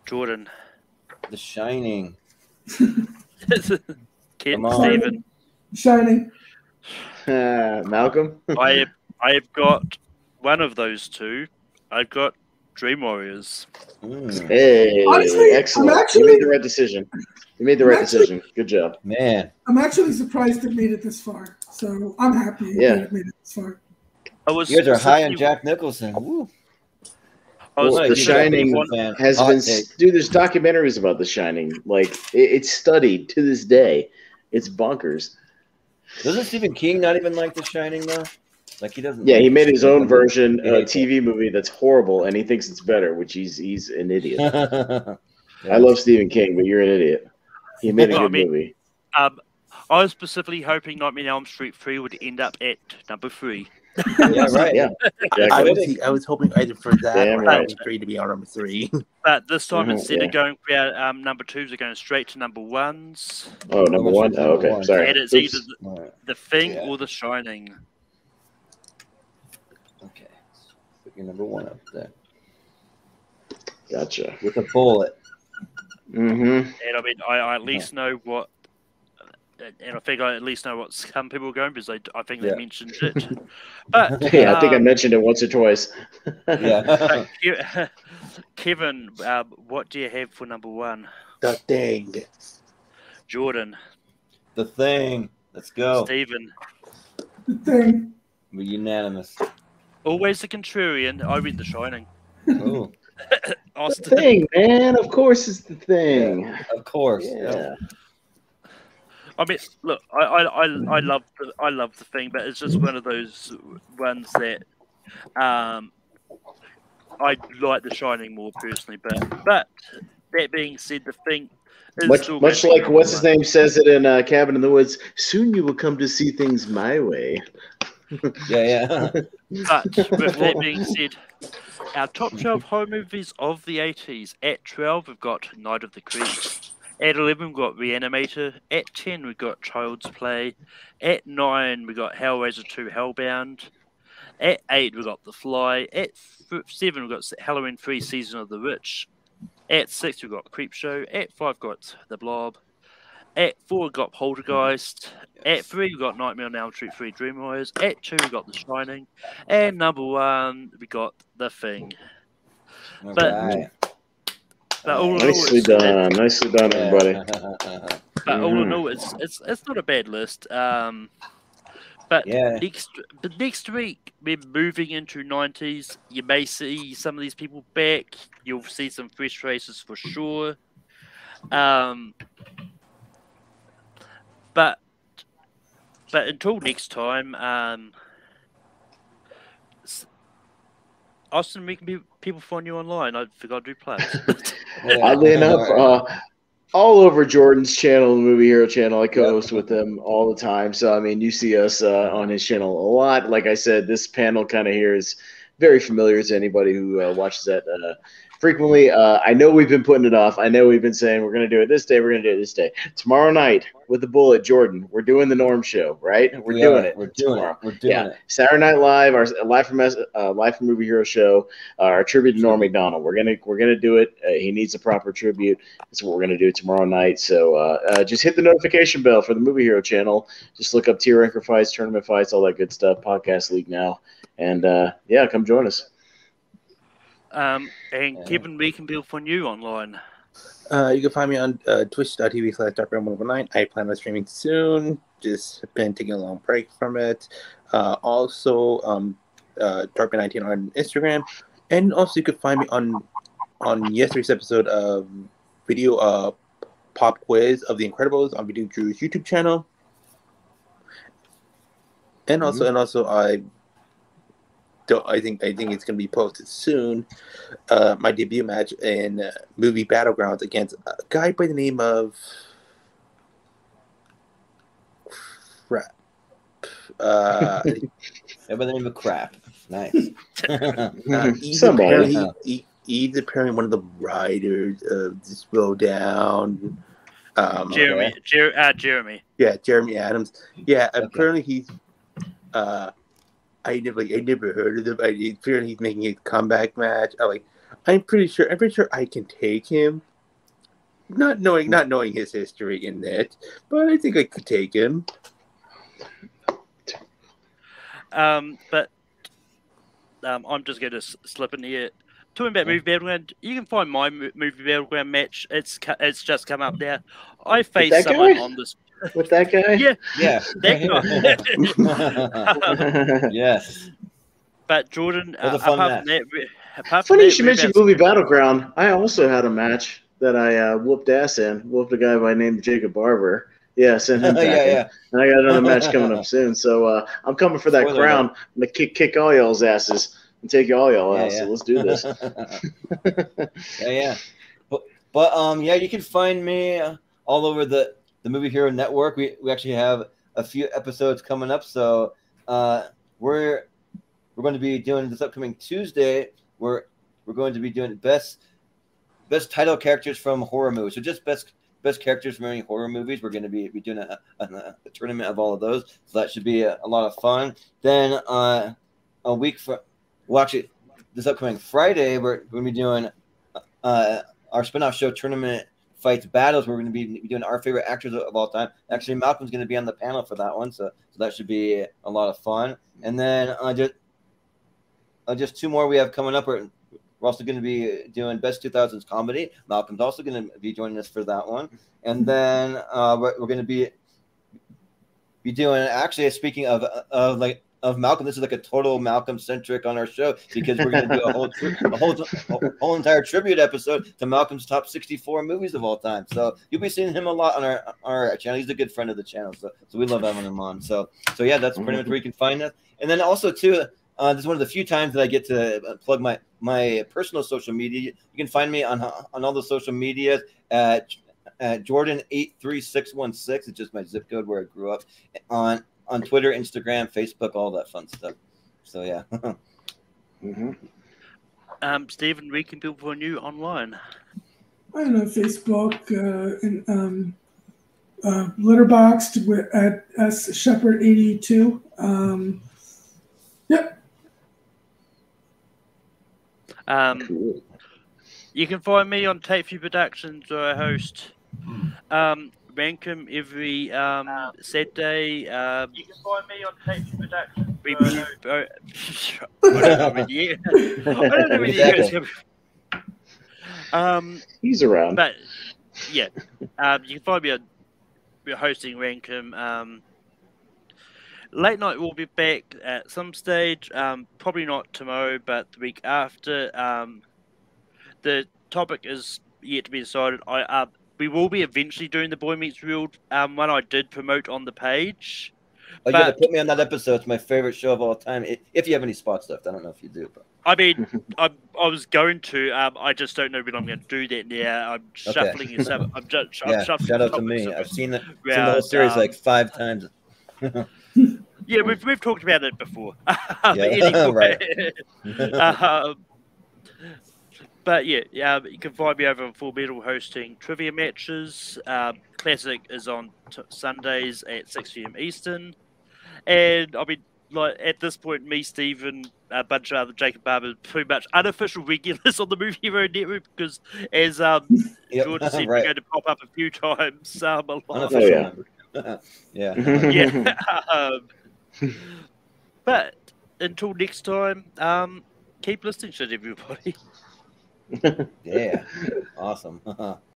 Jordan, The Shining. Ken, on. Stephen. Shining. Malcolm? I have got one of those two. I've got Dream Warriors. Hey, Honestly, excellent. You made the right decision. You made the right decision. Good job. Man. I'm actually surprised it made it this far. So I'm happy Yeah. that it made it this far. You guys are high on Jack Nicholson. Woo. Well, What, The you got Shining one fan? has Hot been, take. dude. There's documentaries about The Shining. Like it's studied to this day. It's bonkers. Doesn't Stephen King not even like The Shining though? Like he doesn't. Yeah, like he made his own it. version, He a hates it. TV movie that's horrible, and he thinks it's better, which he's an idiot. Yeah. I love Stephen King, but you're an idiot. He made a Well, good movie. I was specifically hoping Nightmare on Elm Street 3 would end up at number 3. Yeah, right. Yeah, exactly. I was hoping either for that Damn or right. Halloween 3 to be on number 3. But this time, Mhm, instead yeah. of going for our number 2s, they're going straight to number 1s. Oh, number Which one. one's Oh, number okay. one? Sorry. And it's Oops. either All right. The Thing Yeah. or The Shining. Okay. Put your number 1 up there Gotcha. with a bullet. Mm-hmm. And I mean, I at least know what. And I think I at least know what some people are going because I think they Yeah. mentioned it. But Yeah, I think I mentioned it once or twice. Yeah. but Kevin, what do you have for number 1? The Thing. Jordan, The Thing. Let's go. Stephen, The Thing. We're unanimous. always the contrarian. I read The Shining. Ooh, The Austin, Thing, man. Of course, it's the thing. of course. Yeah. I mean, look, I love the Thing, but it's just one of those ones that I like The Shining more personally. But that being said, the Thing is Much still like gonna be what's his number name says it in Cabin in the Woods. Soon you will come to see things my way. Yeah. one. But with that being said, our top 12 horror movies of the 80s. At 12, we've got Night of the Creeps. At 11, we've got Reanimator. At 10, we've got Child's Play. At 9, we've got Hellraiser 2 Hellbound. At 8, we've got The Fly. At 7, we've got Halloween 3 Season of the Witch. At 6, we've got Creepshow. At 5, we've got The Blob. At 4, we've got Poltergeist. At 3, we've got Nightmare on Elm Street 3 Dream Warriors. At 2, we've got The Shining. And number 1, we got The Thing. All But- right. But all in all, Nicely done. Nicely done, everybody. But all in all, it's not a bad list. But Yeah. next week we're moving into 90s. You may see some of these people back. You'll see some fresh faces for sure. But until next time, Austin, we can be people find you online. I forgot to do plugs. Oddly enough, all over Jordan's channel, the Movie Hero channel, I co-host with him all the time. So, I mean, you see us on his channel a lot. Like I said, this panel kind of here is very familiar to anybody who watches that frequently. I know we've been putting it off. I know we've been saying we're going to do it this day. We're going to do it this day. Tomorrow night with the Bullet, Jordan, we're doing the Norm Show, right? We're doing it. We're doing tomorrow. it. We're doing it. Saturday Night Live, our live from Movie Hero show, our tribute to Norm Macdonald. We're gonna do it. He needs a proper tribute. That's what we're gonna do tomorrow night. So just hit the notification bell for the Movie Hero channel. Just look up tier ranker fights, tournament fights, all that good stuff. Podcast league now, and yeah, come join us. And Kevin, we can build for you online. You can find me on twitch.tv/darkroom119. I plan on streaming soon. Just been taking a long break from it. Also, Darkman19 on Instagram. And also, you can find me on yesterday's episode of video pop quiz of The Incredibles on Video Drew's YouTube channel. And also, I think it's gonna be posted soon. My debut match in movie Battlegrounds against a guy by the name of crap. By the name of crap. Nice. He's apparently one of the writers of This Roll Down. Jeremy. Yeah, Jeremy Adams. Yeah, apparently he's I never heard of him. I fear he's making a comeback match. I'm pretty sure I can take him. Not knowing his history in that, but I think I could take him. But I'm just going to slip in here. Talking about movie battleground, you can find my movie battleground match. It's just come up there. I faced someone on this. With that guy? Yeah, Yeah. that guy. Yes. But Jordan, It was a fun apart match. from that, Funny you should mention movie battleground. I also had a match that I whooped ass in. Whooped a guy by the name of Jacob Barber. Yeah, sent him back in. And I got another match coming up soon. So I'm coming for that crown. I'm going to kick all y'all's asses and take all y'all out. So let's do this. Yeah. But you can find me all over the Movie Hero Network. We actually have a few episodes coming up. So we're going to be doing this upcoming Tuesday. We're going to be doing best title characters from horror movies. So just best characters from any horror movies. We're going to be doing a tournament of all of those. So that should be a lot of fun. Then a week this upcoming Friday, we're going to be doing our spinoff show, Tournament Fights Battles. We're going to be doing our favorite actors of all time. Actually, Malcolm's going to be on the panel for that one. So that should be a lot of fun. And then just two more we have coming up. We're also going to be doing Best 2000s Comedy. Malcolm's also going to be joining us for that one. And then we're going to be doing, actually, speaking of Malcolm, this is like a total Malcolm centric on our show, because we're going to do a whole entire tribute episode to Malcolm's top 64 movies of all time. So you'll be seeing him a lot on our channel. He's a good friend of the channel, so we love having him on. So yeah, that's pretty much where you can find us. And then also too, this is one of the few times that I get to plug my personal social media. You can find me on all the social media at Jordan83616. It's just my zip code where I grew up. On Twitter, Instagram, Facebook, all that fun stuff. So yeah. Stephen, where can people find you online? I'm on Facebook and Letterboxd at Shepherd82. Yep. Cool. You can find me on Tape View Productions, where I host Rankum every Saturday. You can find me on Tape View Productions. I don't know whether you guys He's around. But yeah, you can find me on hosting Rankum. Late Night will be back at some stage, probably not tomorrow, but the week after. The topic is yet to be decided. We will be eventually doing the Boy Meets World one I did promote on the page. Oh, you got to put me on that episode. It's my favorite show of all time. If you have any spots left, I don't know if you do. But. I mean, I was going to. I just don't know when I'm going to do that now. I'm shuffling this up. I'm shuffling. Shout out to me. I've seen the whole series like 5 times. Yeah, we've talked about it before. Right. But yeah, you can find me over on Full Metal hosting trivia matches. Classic is on Sundays at 6 p.m. Eastern. And I mean, like at this point, me, Stephen, a bunch of other Jacob Barber, pretty much unofficial regulars on the Movie Hero Network, because as George said, we're going to pop up a few times. A lot. Unofficial yeah. Yeah. But until next time, keep listening, shit, everybody. Yeah. Awesome.